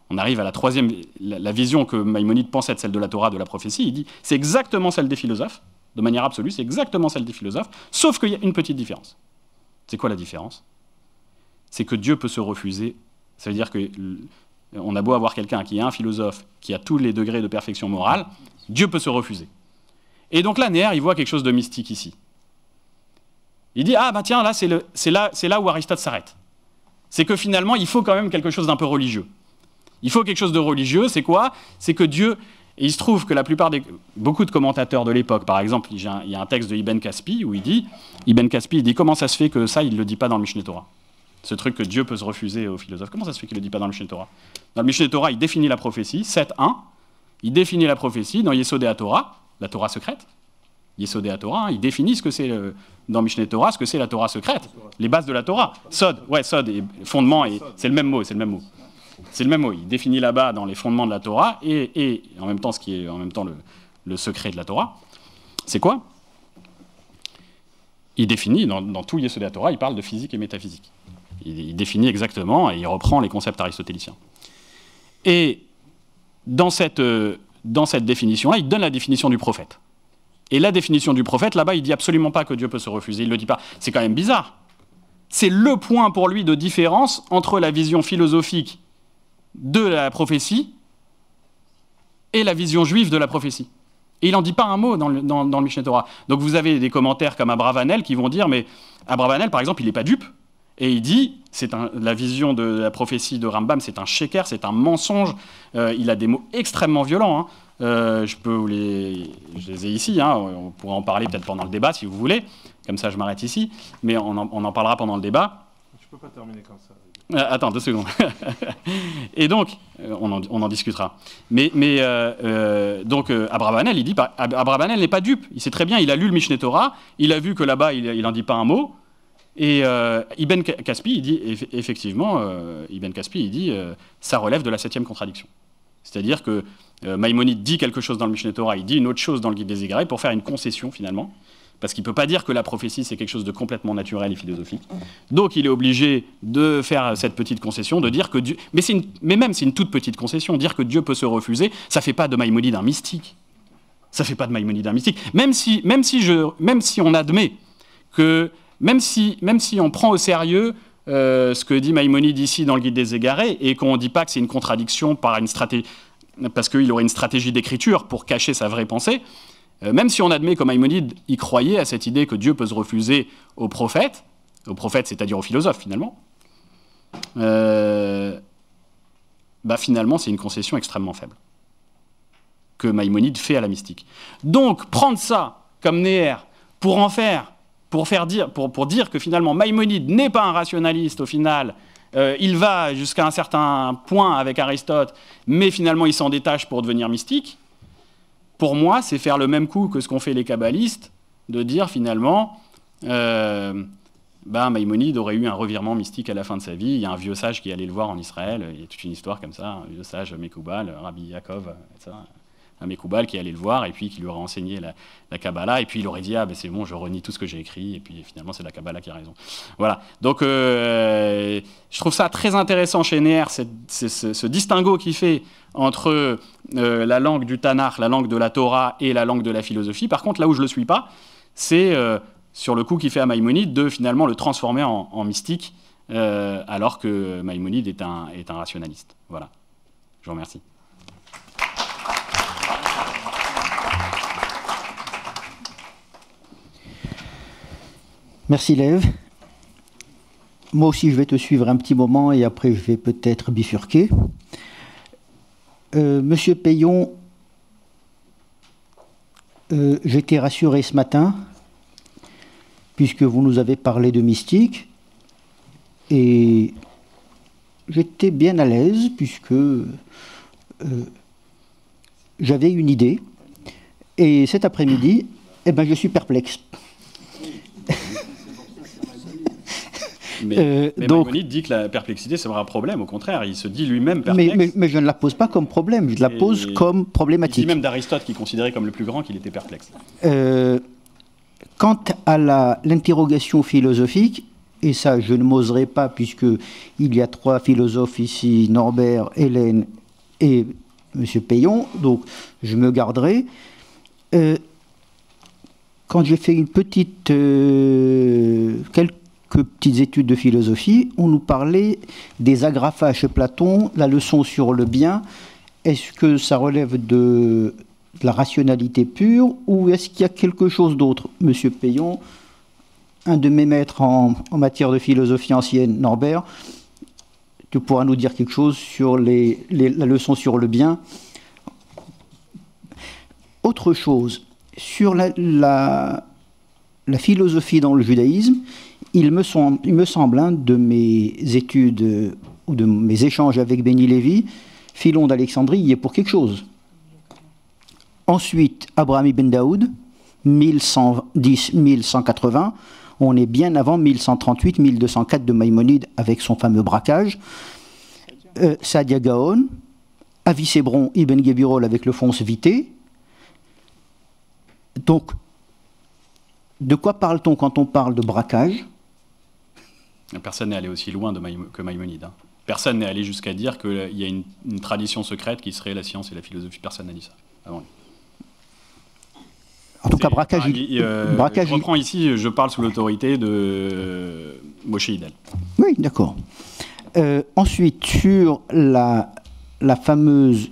on arrive à la troisième, la vision que Maïmonide pense être celle de la Torah, de la prophétie, il dit, c'est exactement celle des philosophes, de manière absolue, c'est exactement celle des philosophes, sauf qu'il y a une petite différence. C'est quoi la différence? C'est que Dieu peut se refuser, ça veut dire qu'on a beau avoir quelqu'un qui est un philosophe, qui a tous les degrés de perfection morale, Dieu peut se refuser. Et donc là, Neher, il voit quelque chose de mystique ici. Il dit, ah bah tiens, là, c'est là où Aristote s'arrête. C'est que finalement, il faut quand même quelque chose d'un peu religieux. Il faut quelque chose de religieux, c'est quoi? C'est que Dieu... Et il se trouve que beaucoup de commentateurs de l'époque, par exemple, il y a un texte de Ibn Kaspi où Ibn Kaspi dit comment ça se fait que ça, il ne le dit pas dans le Mishneh Torah. Ce truc que Dieu peut se refuser aux philosophes, comment ça se fait qu'il ne le dit pas dans le Mishneh Torah? Dans le Mishneh Torah, il définit la prophétie, 7.1, il définit la prophétie dans Yesodé HaTorah, la Torah secrète. Yesodé HaTorah, il définit ce que c'est dans Mishneh Torah, ce que c'est la Torah secrète, les bases de la Torah. Sod, et fondement, c'est le même mot, C'est le même mot, il définit là-bas dans les fondements de la Torah et en même temps ce qui est en même temps le secret de la Torah. C'est quoi? Il définit, dans tout Yesodé HaTorah, il parle de physique et métaphysique. Il définit exactement et il reprend les concepts aristotéliciens. Et dans cette définition-là, il donne la définition du prophète. Et la définition du prophète, là-bas, il ne dit absolument pas que Dieu peut se refuser, il ne le dit pas. C'est quand même bizarre. C'est le point pour lui de différence entre la vision philosophique de la prophétie et la vision juive de la prophétie. Et il n'en dit pas un mot dans le Mishneh Torah. Donc vous avez des commentaires comme Abravanel qui vont dire, mais Abravanel, par exemple, il n'est pas dupe, Et il dit, la vision de la prophétie de Rambam, c'est un sheker, c'est un mensonge. Il a des mots extrêmement violents. Hein. Je les ai ici. Hein. On pourra en parler peut-être pendant le débat si vous voulez. Comme ça, je m'arrête ici. Mais on en parlera pendant le débat. Je peux pas terminer comme ça. Attends, 2 secondes. Et donc, on en discutera. Donc, Abravanel, il dit, Abravanel n'est pas dupe. Il sait très bien, il a lu le Mishneh Torah, il a vu que là-bas, il n'en dit pas un mot. Et Ibn Kaspi, il dit, effectivement, Ibn Kaspi, il dit, ça relève de la 7e contradiction. C'est-à-dire que Maïmonide dit quelque chose dans le Mishneh Torah, il dit une autre chose dans le Guide des Égarés pour faire une concession, finalement. Parce qu'il ne peut pas dire que la prophétie, c'est quelque chose de complètement naturel et philosophique. Donc, il est obligé de faire cette petite concession, de dire que Dieu... Mais même, c'est une toute petite concession. Dire que Dieu peut se refuser, ça ne fait pas de Maïmonide un mystique. Ça ne fait pas de Maïmonide un mystique. Même si on admet que... Même si on prend au sérieux ce que dit Maïmonide ici dans le Guide des Égarés, et qu'on ne dit pas que c'est une contradiction par une stratégie... Parce qu'il aurait une stratégie d'écriture pour cacher sa vraie pensée... Même si on admet que Maïmonide y croyait à cette idée que Dieu peut se refuser aux prophètes, c'est-à-dire aux philosophes finalement, finalement c'est une concession extrêmement faible que Maïmonide fait à la mystique. Donc prendre ça comme néer pour dire que finalement Maïmonide n'est pas un rationaliste au final, il va jusqu'à un certain point avec Aristote, mais finalement il s'en détache pour devenir mystique. Pour moi, c'est faire le même coup que ce qu'ont fait les kabbalistes, de dire finalement, Maïmonide aurait eu un revirement mystique à la fin de sa vie, il y a un vieux sage qui allait le voir en Israël, il y a toute une histoire comme ça, un vieux sage Mekoubal, Rabbi Yaakov, un Mekoubal qui allait le voir et puis qui lui aurait enseigné la Kabbalah, et puis il aurait dit « Ah, c'est bon, je renie tout ce que j'ai écrit », et puis finalement c'est la Kabbalah qui a raison. Voilà, donc je trouve ça très intéressant chez Neher, ce distinguo qu'il fait entre la langue du Tanakh, la langue de la Torah et la langue de la philosophie. Par contre, là où je ne le suis pas, c'est sur le coup qu'il fait à Maïmonide de finalement le transformer en mystique, alors que Maïmonide est un rationaliste. Voilà, je vous remercie. Merci Lev. Moi aussi je vais te suivre un petit moment et après je vais peut-être bifurquer. Monsieur Payon, j'étais rassuré ce matin puisque vous nous avez parlé de mystique et j'étais bien à l'aise puisque j'avais une idée et cet après-midi, je suis perplexe. Mais Maïmonide dit que la perplexité, c'est un problème. Au contraire, il se dit lui-même perplexe. Mais je ne la pose pas comme problème, je la pose comme problématique. Il dit même d'Aristote, qui considérait comme le plus grand, qu'il était perplexe. Quant à l'interrogation philosophique, et ça je ne m'oserai pas, puisqu'il y a 3 philosophes ici, Norbert, Hélène et M. Payon, donc je me garderai. Quand j'ai fait quelques petites études de philosophie, on nous parlait des agraphages chez Platon, la leçon sur le bien. Est-ce que ça relève de la rationalité pure ou est-ce qu'il y a quelque chose d'autre? Monsieur Payon, un de mes maîtres en matière de philosophie ancienne, Norbert, tu pourras nous dire quelque chose sur la leçon sur le bien. Autre chose, sur la philosophie dans le judaïsme, il me semble, de mes études ou de mes échanges avec Béni Lévy, Philon d'Alexandrie y est pour quelque chose. Ensuite, Abraham ibn Daoud, 1110-1180, on est bien avant 1138-1204 de Maïmonide avec son fameux braquage. Saadia Gaon, Avicebron ibn Gebirol avec le Fons Vitae. Donc, de quoi parle-t-on quand on parle de braquage? Personne n'est allé aussi loin que Maïmonide. Hein. Personne n'est allé jusqu'à dire qu'il y a une tradition secrète qui serait la science et la philosophie. Personne n'a dit ça avant lui. En tout cas, braquage... je reprends ici, je parle sous l'autorité de Moshe Hillel. Oui, d'accord. Ensuite, sur la fameuse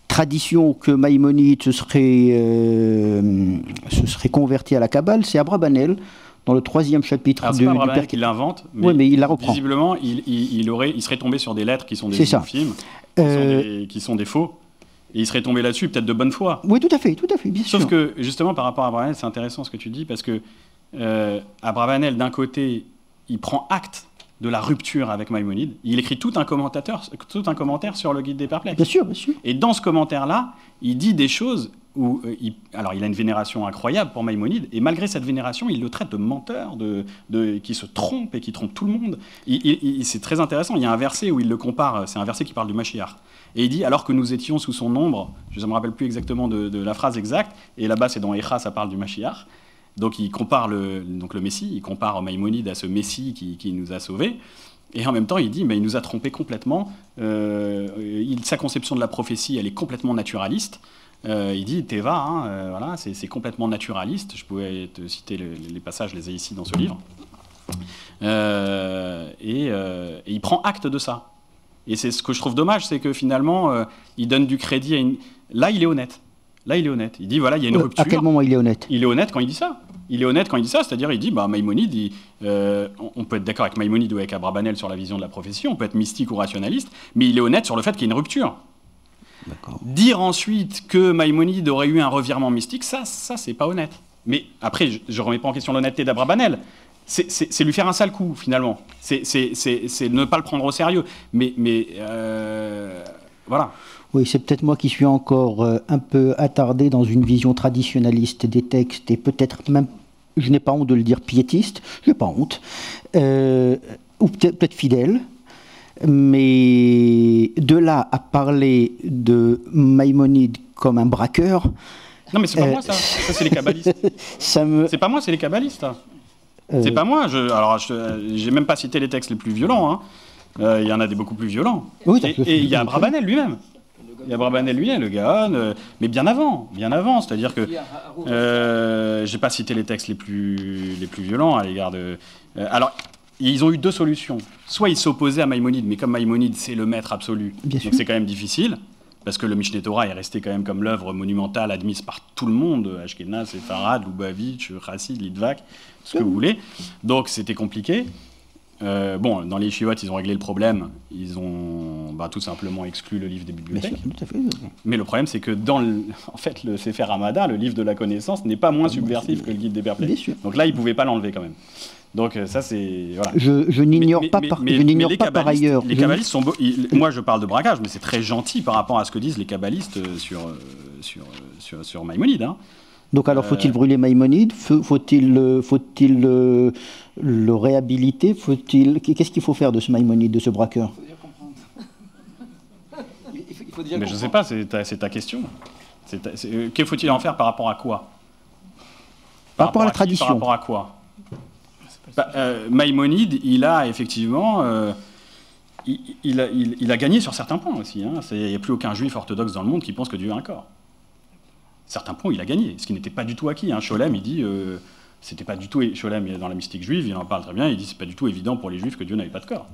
tradition que Maïmonide se serait converti à la Kabbale, c'est Abravanel, dans le 3e chapitre alors, c'est pas Abravanel qui l'invente, mais, oui, mais il la reprend. Visiblement, il serait tombé sur des lettres qui sont des films, qui sont des faux, et il serait tombé là-dessus, peut-être de bonne foi. Oui, tout à fait, bien sûr. Sauf que, justement, par rapport à Abravanel, c'est intéressant ce que tu dis, parce que Abravanel, d'un côté, il prend acte de la rupture avec Maïmonide. Il écrit tout un commentaire sur le Guide des Perplexes. Bien sûr, bien sûr. Et dans ce commentaire-là, il dit des choses où alors il a une vénération incroyable pour Maïmonide, et malgré cette vénération, il le traite de menteur, qui se trompe et qui trompe tout le monde. C'est très intéressant. Il y a un verset où il le compare. C'est un verset qui parle du Mashiach. Et il dit, alors que nous étions sous son ombre, je ne me rappelle plus exactement de la phrase exacte, et là-bas c'est dans Echa, ça parle du Mashiach. Donc il compare le Messie, il compare Maïmonide à ce Messie qui nous a sauvés. Et en même temps, il dit, mais il nous a trompés complètement. Sa conception de la prophétie, elle est complètement naturaliste. Il dit, Teva, voilà, c'est complètement naturaliste. Je pouvais te citer les passages, je les ai ici dans ce livre. Et il prend acte de ça. Et c'est ce que je trouve dommage, c'est que finalement, il donne du crédit à une... Là, il est honnête. Il dit, voilà, il y a une rupture. À quel moment il est honnête? Il est honnête quand il dit ça. C'est-à-dire, il dit, Maïmonide, on peut être d'accord avec Maïmonide ou avec Abravanel sur la vision de la prophétie, on peut être mystique ou rationaliste, mais il est honnête sur le fait qu'il y a une rupture. Dire ensuite que Maïmonide aurait eu un revirement mystique, ça c'est pas honnête. Mais après, je remets pas en question l'honnêteté d'Abravanel. C'est lui faire un sale coup, finalement. C'est ne pas le prendre au sérieux. Mais voilà. Oui, c'est peut-être moi qui suis encore un peu attardé dans une vision traditionnaliste des textes, et peut-être même, je n'ai pas honte de le dire, piétiste, je n'ai pas honte, ou peut-être fidèle, mais de là à parler de Maïmonide comme un braqueur... Non, mais c'est pas moi, ça c'est les kabbalistes. C'est pas moi, c'est les kabbalistes. C'est pas moi, j'ai même pas cité les textes les plus violents, hein. Il y en a des beaucoup plus violents. Oui, et il y a Abravanel lui-même. Il y a Abravanel lui-même, le Gaon, mais bien avant. C'est-à-dire que j'ai pas cité les textes les plus violents à l'égard de... alors, ils ont eu deux solutions. Soit ils s'opposaient à Maïmonide, mais comme Maïmonide, c'est le maître absolu, donc c'est quand même difficile, parce que le Mishneh Torah est resté quand même comme l'œuvre monumentale admise par tout le monde, Ashkenaz, Sepharad, Lubavitch, Chassid, Litvak, ce que vous voulez. Donc c'était compliqué. Dans les yeshivot, ils ont réglé le problème. Ils ont tout simplement exclu le livre des bibliothèques. Tout à fait. Mais le problème, c'est que en fait, le Sefer Hamada, le livre de la connaissance, n'est pas moins subversif que le Guide des Perplexes. Donc là, ils ne pouvaient pas l'enlever quand même. Donc ça, c'est... Voilà. Je n'ignore pas par ailleurs... Les kabbalistes sont... Moi, je parle de braquage, mais c'est très gentil par rapport à ce que disent les kabbalistes sur Maïmonide, hein. Donc alors, faut-il brûler Maïmonide? Faut-il le réhabiliter? Qu'est-ce qu'il faut faire de ce Maïmonide, de ce braqueur? Mais je ne sais pas, c'est ta question. Que faut-il en faire par rapport à quoi? Par rapport à la tradition. Par rapport à quoi? Maïmonide, il a effectivement... il a gagné sur certains points aussi, hein. Il n'y a plus aucun juif orthodoxe dans le monde qui pense que Dieu a un corps. Certains points, il a gagné, ce qui n'était pas du tout acquis, hein. Scholem, il dit, c'était pas du tout... Scholem, dans la mystique juive, il en parle très bien, il dit c'est pas du tout évident pour les juifs que Dieu n'avait pas de corps.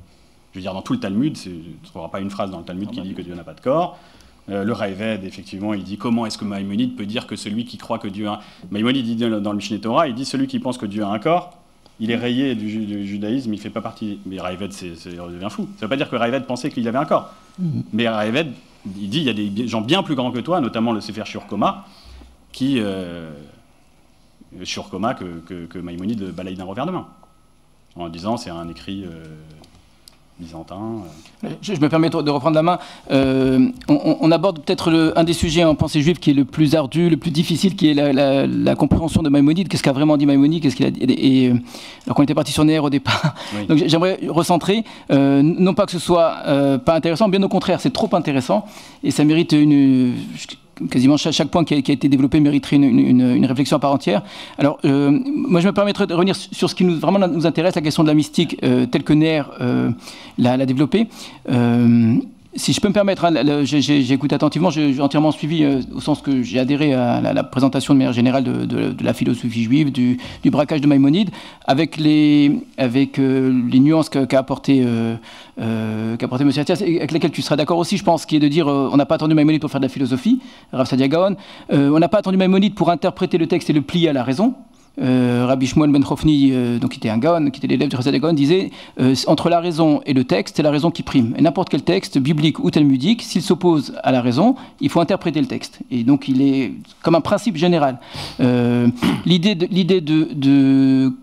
Je veux dire, dans tout le Talmud, tu ne trouveras pas une phrase dans le Talmud qui dit que Dieu n'a pas de corps. Le Raavad, effectivement, il dit comment est-ce que Maïmonide peut dire que celui qui croit que Dieu a... Maïmonide dit dans le Mishneh Torah, il dit celui qui pense que Dieu a un corps, il est rayé du judaïsme, il ne fait pas partie... Mais Raavad, c'est devient fou. Ça ne veut pas dire que Raavad pensait qu'il avait un corps. Mais Raavad, il dit il y a des gens bien plus grands que toi, notamment le Sefer Shiur Koma, Shiur Koma que Maïmonide balaye d'un revers de main, en disant c'est un écrit byzantin. Je me permets de reprendre la main. On aborde peut-être un des sujets en pensée juive qui est le plus ardu, le plus difficile, qui est la compréhension de Maïmonide. Qu'est-ce qu'a vraiment dit Maïmonide? Qu'est-ce qu'il a dit? Alors qu'on était parti sur Néer au départ. Oui. Donc j'aimerais recentrer, non pas que ce soit pas intéressant, bien au contraire, c'est trop intéressant et ça mérite quasiment chaque point qui a été développé mériterait une réflexion à part entière. Alors, moi, je me permettrai de revenir sur ce qui vraiment nous intéresse, la question de la mystique telle que Néer l'a développée. Si je peux me permettre, hein, j'ai écouté attentivement, j'ai entièrement suivi, au sens que j'ai adhéré à la présentation de manière générale de la philosophie juive, du braquage de Maïmonide, avec les nuances qu'a apporté M. Attias, avec lesquelles tu seras d'accord aussi, je pense, qui est de dire on n'a pas attendu Maïmonide pour faire de la philosophie, Rav Sadia Gaon, on n'a pas attendu Maïmonide pour interpréter le texte et le plier à la raison. Rabbi Shmuel ben Chofni, donc qui était un Gaon, qui était l'élève du Chassidut Gaon, disait entre la raison et le texte, c'est la raison qui prime. Et n'importe quel texte, biblique ou talmudique, s'il s'oppose à la raison, il faut interpréter le texte. Et donc il est comme un principe général. L'idée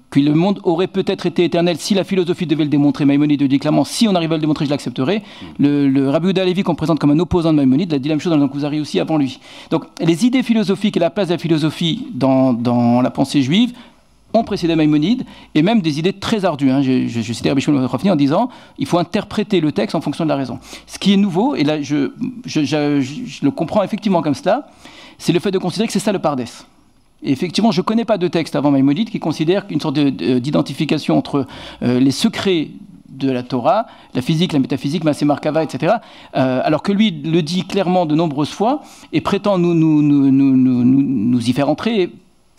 que le monde aurait peut-être été éternel si la philosophie devait le démontrer, Maïmonide dit clairement, si on arrive à le démontrer, je l'accepterai. Le Rabbi Yehuda Halevi, qu'on présente comme un opposant de Maïmonide, a dit la même chose dans le Kuzari aussi avant lui. Donc les idées philosophiques et la place de la philosophie dans la pensée juive ont précédé Maïmonide, et même des idées très ardues. Je citais Rabbi Shmuel ben Chofni en disant il faut interpréter le texte en fonction de la raison. Ce qui est nouveau, et là je le comprends effectivement comme cela, c'est le fait de considérer que c'est ça le Pardès. Et effectivement, je ne connais pas de texte avant Maïmonide qui considère qu'une sorte d'identification entre les secrets de la Torah, la physique, la métaphysique, Maaseh Merkava, etc. Alors que lui le dit clairement de nombreuses fois et prétend nous y faire entrer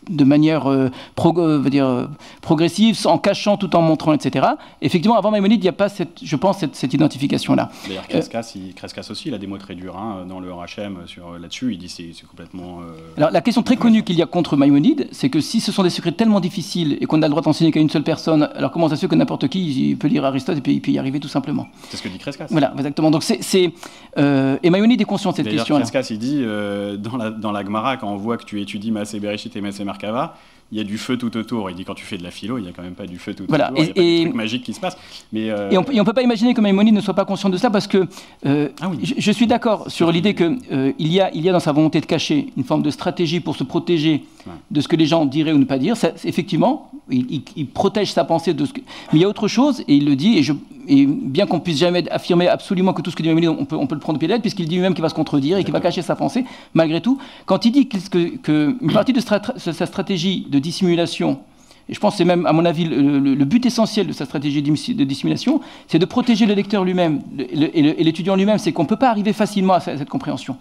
de manière progressive, en cachant tout en montrant, etc. Effectivement, avant Maïmonide, il n'y a pas, je pense, cette identification-là. D'ailleurs, Crescas aussi, il a des mots très durs dans le Rachem là-dessus. Il dit c'est complètement... Alors, la question très connue qu'il y a contre Maïmonide, c'est que si ce sont des secrets tellement difficiles et qu'on a le droit d'enseigner qu'à une seule personne, alors comment ça se fait que n'importe qui peut lire Aristote et puis il peut y arriver tout simplement? C'est ce que dit Crescas. Voilà, exactement. Donc et Maïmonide est conscient de cette question-là. Crescas, il dit, dans la Gemara, quand on voit que tu étudies Maaseh Bereshit et Maaseh Merkava, il y a du feu tout autour. Il dit quand tu fais de la philo, il n'y a quand même pas du feu tout autour. Il n'y a pas de truc magique qui se passe. Et on ne peut pas imaginer que Maïmonide ne soit pas conscient de cela parce que je suis d'accord sur l'idée qu'il y a dans sa volonté de cacher une forme de stratégie pour se protéger de ce que les gens diraient ou ne pas dire. Ça, effectivement, il protège sa pensée de ce que... Mais il y a autre chose, et il le dit, et bien qu'on puisse jamais affirmer absolument que tout ce que dit Maïmonide, on peut le prendre au pied de l'être, puisqu'il dit lui-même qu'il va se contredire et qu'il va cacher sa pensée, malgré tout, quand il dit qu'une partie de sa stratégie de dissimulation, et je pense que c'est même, à mon avis, le but essentiel de sa stratégie de dissimulation, c'est de protéger le lecteur lui-même et l'étudiant lui-même, c'est qu'on ne peut pas arriver facilement à cette compréhension.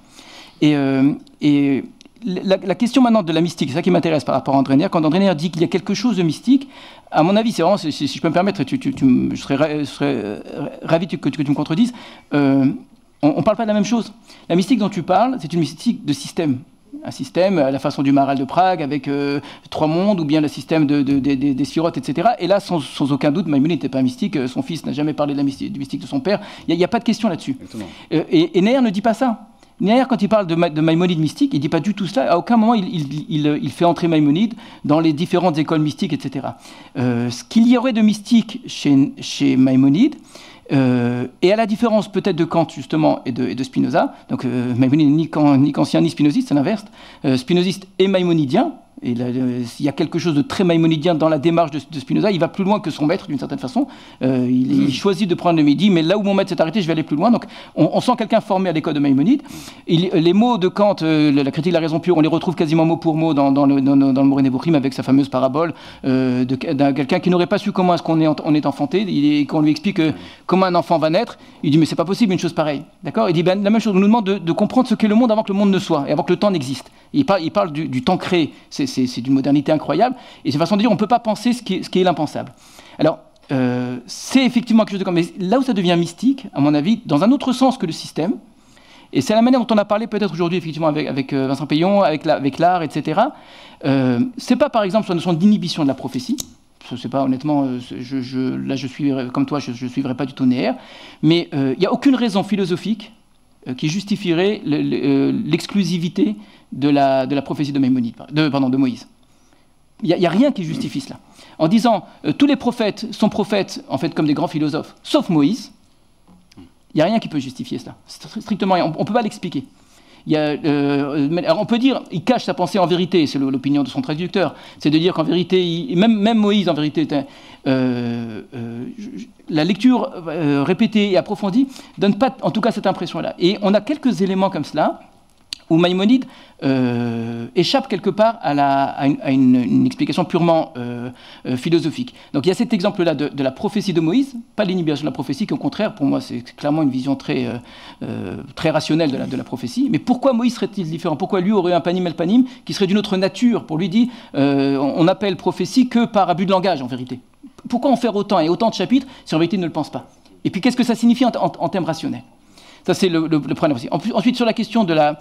Et la question maintenant de la mystique, c'est ça qui m'intéresse par rapport à André Neher. Quand André Neher dit qu'il y a quelque chose de mystique, à mon avis, c'est vraiment, si je peux me permettre, je serais ravi que tu me contredises, on ne parle pas de la même chose. La mystique dont tu parles, c'est une mystique de système. Un système à la façon du Maharal de Prague, avec 3 mondes, ou bien le système des sphirotes, etc. Et là, sans aucun doute, Maïmonide n'était pas un mystique, son fils n'a jamais parlé du mystique de son père. Il n'y a pas de question là-dessus. Et Neher ne dit pas ça. Neher, quand il parle de Maïmonide mystique, il ne dit pas du tout cela. À aucun moment, il fait entrer Maïmonide dans les différentes écoles mystiques, etc. Ce qu'il y aurait de mystique chez Maïmonide, et à la différence peut-être de Kant, justement, et de Spinoza, donc Maïmonide ni kantien ni spinoziste, c'est l'inverse, spinoziste et maïmonidien. Et là, il y a quelque chose de très maïmonidien dans la démarche de Spinoza. Il va plus loin que son maître, d'une certaine façon. Il choisit de prendre le midi, mais là où mon maître s'est arrêté, je vais aller plus loin. Donc, on sent quelqu'un formé à l'école de Maïmonide. Les mots de Kant, la critique de la raison pure, on les retrouve quasiment mot pour mot dans le Moreh Nevuchim, avec sa fameuse parabole d'un quelqu'un qui n'aurait pas su comment est-ce qu'on est enfanté, et qu'on lui explique comment un enfant va naître. Il dit, mais c'est pas possible une chose pareille. D'accord ? Il dit, la même chose, on nous demande de comprendre ce qu'est le monde avant que le monde ne soit, et avant que le temps n'existe. Il parle du temps créé. C'est d'une modernité incroyable. Et c'est une façon de dire on ne peut pas penser ce qui est l'impensable. Alors, c'est effectivement quelque chose de comme... Mais là où ça devient mystique, à mon avis, dans un autre sens que le système, et c'est la manière dont on a parlé peut-être aujourd'hui, effectivement, avec Vincent Payon, avec l'art, etc. C'est pas, par exemple, sur la notion d'inhibition de la prophétie. Je ne sais pas, honnêtement, là, je suis, comme toi, je ne suivrai pas du tout Neher. Mais il n'y a aucune raison philosophique qui justifierait l'exclusivité de la prophétie de Maïmonide, de Moïse. Il n'y a rien qui justifie cela. En disant tous les prophètes sont prophètes, en fait, comme des grands philosophes, sauf Moïse, il n'y a rien qui peut justifier cela. C'est strictement rien. On ne peut pas l'expliquer. On peut dire, il cache sa pensée en vérité, c'est l'opinion de son traducteur, c'est de dire qu'en vérité, même Moïse en vérité, la lecture répétée et approfondie donne pas en tout cas cette impression-là. Et on a quelques éléments comme cela, où Maïmonide échappe quelque part à une explication purement philosophique. Donc il y a cet exemple-là de la prophétie de Moïse, pas l'inhibition de la prophétie, qui au contraire, pour moi, c'est clairement une vision très rationnelle de la prophétie. Mais pourquoi Moïse serait-il différent ? Pourquoi lui aurait un panim el panim qui serait d'une autre nature ? Pour lui dit, on appelle prophétie que par abus de langage, en vérité. Pourquoi en faire autant et autant de chapitres si en vérité il ne le pense pas ? Et puis qu'est-ce que ça signifie en termes rationnels ? Ça, c'est le problème aussi. Ensuite, sur la question de la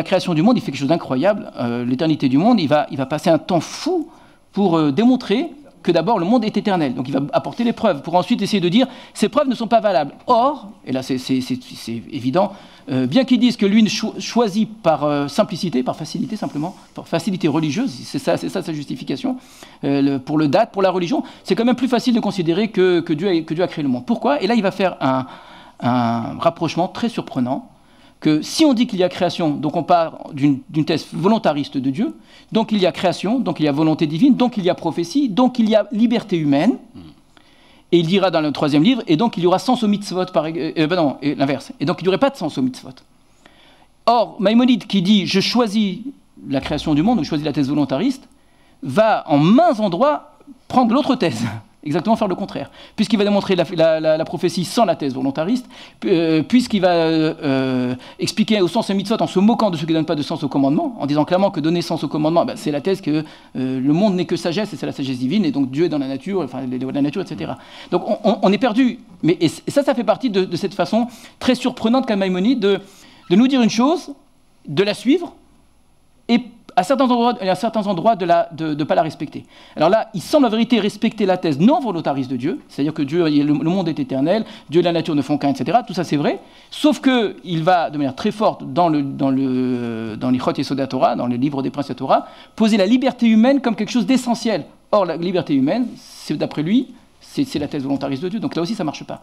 création du monde, il fait quelque chose d'incroyable. L'éternité du monde, il va passer un temps fou pour démontrer que d'abord le monde est éternel. Donc il va apporter les preuves pour ensuite essayer de dire ces preuves ne sont pas valables. Or, et là c'est évident, bien qu'ils disent que lui choisit par simplicité, par facilité simplement, par facilité religieuse, c'est ça sa justification, pour le date, pour la religion, c'est quand même plus facile de considérer que Dieu a créé le monde. Pourquoi? Et là il va faire un rapprochement très surprenant, que si on dit qu'il y a création, donc on part d'une thèse volontariste de Dieu, donc il y a création, donc il y a volonté divine, donc il y a prophétie, donc il y a liberté humaine, et il dira dans le 3e livre, et donc il y aura sens au mitzvot, non, et l'inverse, et donc il n'y aurait pas de sens au mitzvot. Or, Maïmonide qui dit « je choisis la création du monde », ou « je choisis la thèse volontariste », va en maints endroits prendre l'autre thèse. Exactement faire le contraire, puisqu'il va démontrer la prophétie sans la thèse volontariste, puisqu'il va expliquer au sens des mitzvot en se moquant de ceux qui ne donnent pas de sens au commandement, en disant clairement que donner sens au commandement, c'est la thèse que le monde n'est que sagesse, et c'est la sagesse divine, et donc Dieu est dans la nature, enfin les lois de la nature, etc. Donc on est perdu, mais et ça fait partie de cette façon très surprenante qu'a Maïmonide de nous dire une chose, de la suivre, et à certains endroits de ne pas la respecter. Alors là, il semble en vérité respecter la thèse non volontariste de Dieu, c'est-à-dire que Dieu, le monde est éternel, Dieu et la nature ne font qu'un, etc. Tout ça c'est vrai, sauf qu'il va de manière très forte dans l'Ichot Yesod HaTorah, dans le livre des Princes de Torah, poser la liberté humaine comme quelque chose d'essentiel. Or, la liberté humaine, d'après lui, c'est la thèse volontariste de Dieu, donc là aussi ça ne marche pas.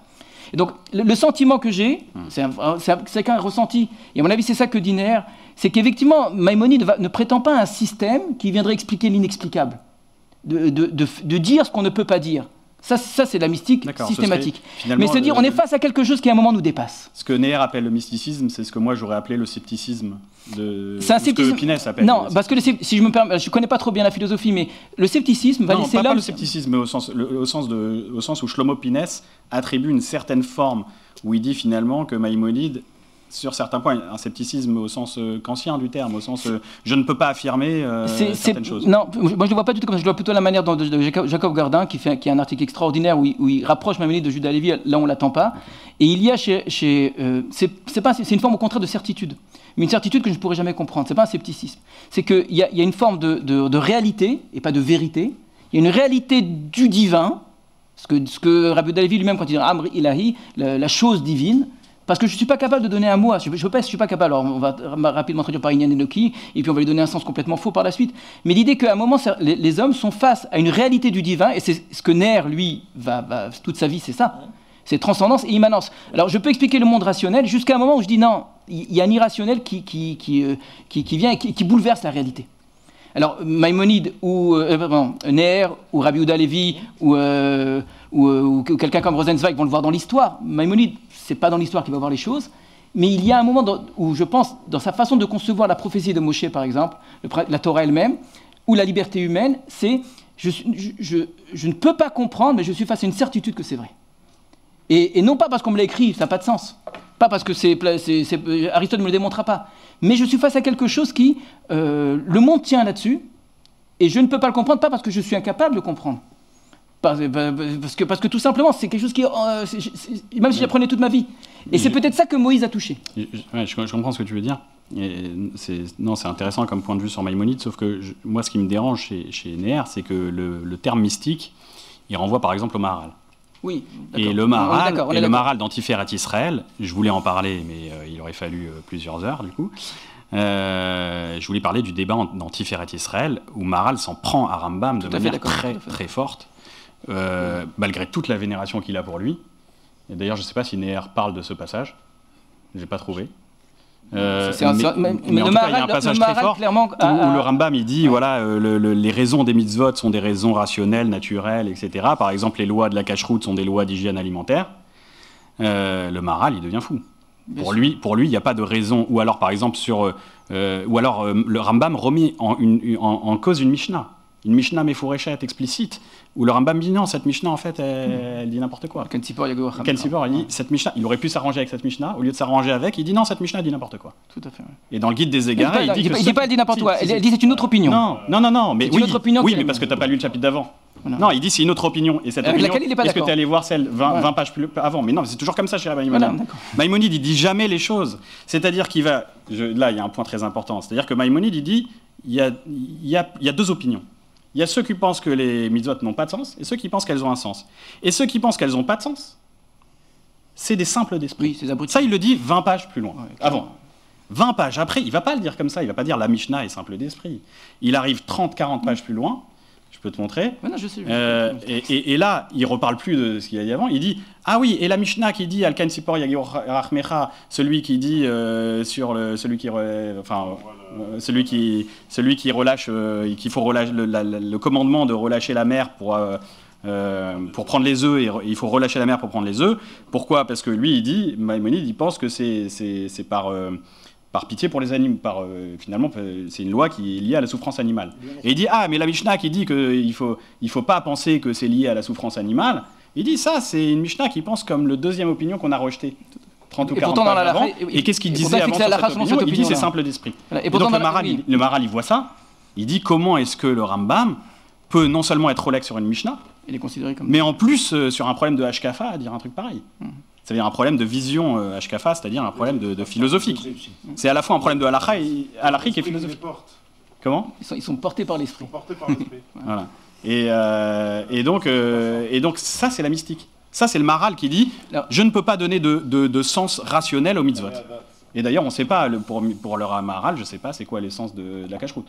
Et donc, le sentiment que j'ai, c'est qu'un ressenti, et à mon avis c'est ça que dit Neher, c'est qu'effectivement Maïmonide ne prétend pas un système qui viendrait expliquer l'inexplicable, de dire ce qu'on ne peut pas dire. Ça c'est la mystique systématique. Mais c'est dire on est face à quelque chose qui à un moment nous dépasse. Ce que Neher appelle le mysticisme, c'est ce que moi j'aurais appelé le scepticisme. C'est un scepticisme. Ce que Pinès appelle. Non, parce que si je me permets, je ne connais pas trop bien la philosophie, mais le scepticisme va laisser l'homme. Pas le scepticisme, mais au sens où Shlomo Pinès attribue une certaine forme, où il dit finalement que Maïmonide, sur certains points, un scepticisme au sens kantien du terme, au sens je ne peux pas affirmer certaines choses. Non, moi je ne le vois pas du tout comme ça, je vois plutôt la manière de Jacob Gardin, qui a un article extraordinaire où il rapproche Maïmonide de Judas Lévi, là on ne l'attend pas, et il y a c'est une forme au contraire de certitude, mais une certitude que je ne pourrais jamais comprendre, c'est pas un scepticisme, c'est qu'il y a une forme de réalité, et pas de vérité, il y a une réalité du divin, ce que Rabbi Yehuda Halevi lui-même, quand il dit Amr Ilahi, la chose divine, parce que je ne suis pas capable de donner un mot, je ne suis pas capable, alors on va rapidement traduire par Inyan Enoki, et puis on va lui donner un sens complètement faux par la suite, mais l'idée qu'à un moment, les hommes sont face à une réalité du divin, et c'est ce que Neher, lui, toute sa vie, c'est ça, c'est transcendance et immanence. Alors je peux expliquer le monde rationnel jusqu'à un moment où je dis non, il y a un irrationnel qui vient et qui bouleverse la réalité. Alors Maïmonide ou Neher ou Rabbi Yehuda Halevi ou quelqu'un comme Rosenzweig vont le voir dans l'histoire. Maïmonide, c'est pas dans l'histoire qu'il va voir les choses, mais il y a un moment où je pense, dans sa façon de concevoir la prophétie de Moshe par exemple, la Torah elle-même, ou la liberté humaine, c'est je ne peux pas comprendre, mais je suis face à une certitude que c'est vrai. Et non pas parce qu'on me l'a écrit, ça n'a pas de sens. Pas parce que Aristote ne me le démontrera pas. Mais je suis face à quelque chose qui, le monde tient là-dessus, et je ne peux pas le comprendre, pas parce que je suis incapable de comprendre. Parce que tout simplement, c'est quelque chose qui, même si j'apprenais toute ma vie. Et c'est peut-être ça que Moïse a touché. Je comprends ce que tu veux dire. C'est intéressant comme point de vue sur Maïmonide, sauf que moi, ce qui me dérange chez Neher, c'est que le terme mystique, il renvoie par exemple au Maharal. Oui, et le Maharal d'Antiféret Israël, je voulais en parler, mais il aurait fallu plusieurs heures du coup. Je voulais parler du débat d'Antiféret Israël, où Maharal s'en prend à Rambam de manière très forte, malgré toute la vénération qu'il a pour lui. Et d'ailleurs, je ne sais pas si Neher parle de ce passage, je n'ai pas trouvé. Mais en tout cas, il y a un passage très fort où le Rambam il dit voilà, les raisons des mitzvot sont des raisons rationnelles, naturelles, etc. Par exemple, les lois de la cacheroute sont des lois d'hygiène alimentaire. Le Maharal, il devient fou. Pour lui, il n'y a pas de raison. Ou alors, par exemple, le Rambam remet en cause une Mishnah Mefureshet explicite, où le Rambam dit non, cette Mishnah en fait elle dit n'importe quoi. Ken Sipor, il dit cette Mishnah, il aurait pu s'arranger avec cette Mishnah, au lieu de s'arranger avec, il dit non, cette Mishnah dit n'importe quoi. Tout à fait. Et dans le guide des égarés, il dit que. Il dit pas elle dit n'importe quoi, elle dit c'est une autre opinion. Non, mais oui, mais parce que tu n'as pas lu le chapitre d'avant. Non, il dit c'est une autre opinion. Et cette opinion, est-ce que tu es allé voir celle 20 pages plus avant? Mais non, c'est toujours comme ça chez Maïmonide. Maïmonide, il dit jamais les choses. C'est-à-dire qu'il va. Là, il y a un point très important. C'est-à-dire que Maïmonide, il dit il y a deux opinions. Il y a ceux qui pensent que les mitzvot n'ont pas de sens et ceux qui pensent qu'elles ont un sens. Et ceux qui pensent qu'elles n'ont pas de sens, c'est des simples d'esprit. Oui, ça, il le dit 20 pages plus loin, avant. 20 pages après, il ne va pas le dire comme ça, il ne va pas dire la Mishnah est simple d'esprit. Il arrive 30-40 pages plus loin, je peux te montrer. Ouais, non, je sais. Et là, il ne reparle plus de ce qu'il a dit avant, il dit « Ah oui, et la Mishnah qui dit Al-Kan Sipor Yagir Rachmecha, celui qui dit sur celui qui relâche, qu'il faut relâcher le commandement de relâcher la mer pour prendre les œufs, et il faut relâcher la mer pour prendre les œufs. Pourquoi ? Parce que lui, il dit, Maïmonide, il pense que c'est par pitié pour les animaux, finalement, c'est une loi qui est liée à la souffrance animale. Et il dit, ah, mais la Mishnah qui dit qu'il faut pas penser que c'est lié à la souffrance animale, il dit, ça, c'est une Mishnah qui pense comme le deuxième opinion qu'on a rejetée 30 ou 40 ans avant. Et qu'est-ce qu'il disait avant cette opinion ? Il dit, c'est simple d'esprit. Et donc le Maharal, il voit ça, il dit, comment est-ce que le Rambam peut non seulement être Rolex sur une Mishnah, il est considéré comme... mais en plus, sur un problème de Hashkafa, à dire un truc pareil. C'est-à-dire un problème de vision Hashkafa, c'est-à-dire un problème de philosophique. C'est à la fois un problème de halachique et philosophique. Comment ? Ils sont portés par l'esprit. Voilà. Et donc ça, c'est la mystique. Ça, c'est le Maharal qui dit « Je ne peux pas donner de sens rationnel aux mitzvot ». Et d'ailleurs, on ne sait pas, pour le Maharal, je ne sais pas c'est quoi l'essence de la cache-route.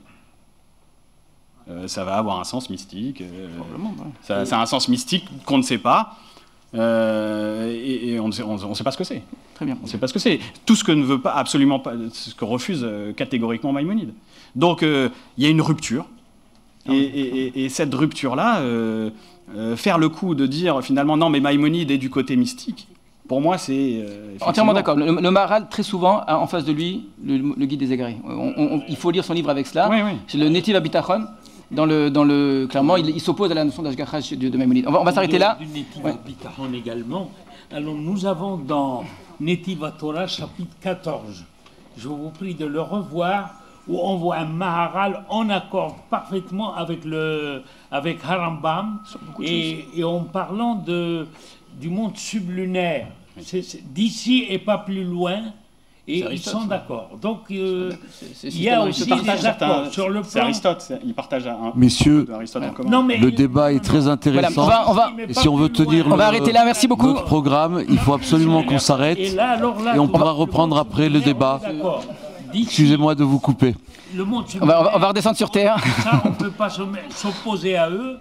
Ça va avoir un sens mystique. Ça a un sens mystique qu'on ne sait pas. Et on ne sait pas ce que c'est. Très bien. On ne sait pas ce que c'est. Tout ce que ne veut pas, absolument pas, ce que refuse catégoriquement Maïmonide. Donc il y a une rupture. Et cette rupture-là, faire le coup de dire finalement non, mais Maïmonide est du côté mystique, pour moi c'est... Entièrement d'accord. Le Maharal, très souvent, a en face de lui le guide des égarés. Il faut lire son livre avec cela. Oui, oui. C'est le Netiv Habitachon. Clairement, il s'oppose à la notion d'Ashgacha de Maïmonide. On va s'arrêter là. Du Netiv Habitachon également. Alors nous avons dans Netiv Torah chapitre 14, je vous prie de le revoir, où on voit un Maharal en accord parfaitement avec Harambam et en parlant du monde sublunaire. D'ici et pas plus loin. Et ils sont d'accord. Donc, il y a aussi des accords sur le plan... C'est Aristote, il partage un... Messieurs, non, mais le débat est très intéressant. Voilà, et si on veut tenir on va arrêter là, merci beaucoup. notre programme, il faut absolument qu'on s'arrête. Et on pourra reprendre après le débat. Excusez-moi de vous couper. Le monde on va redescendre sur Terre. Ça, on ne peut pas s'opposer à eux.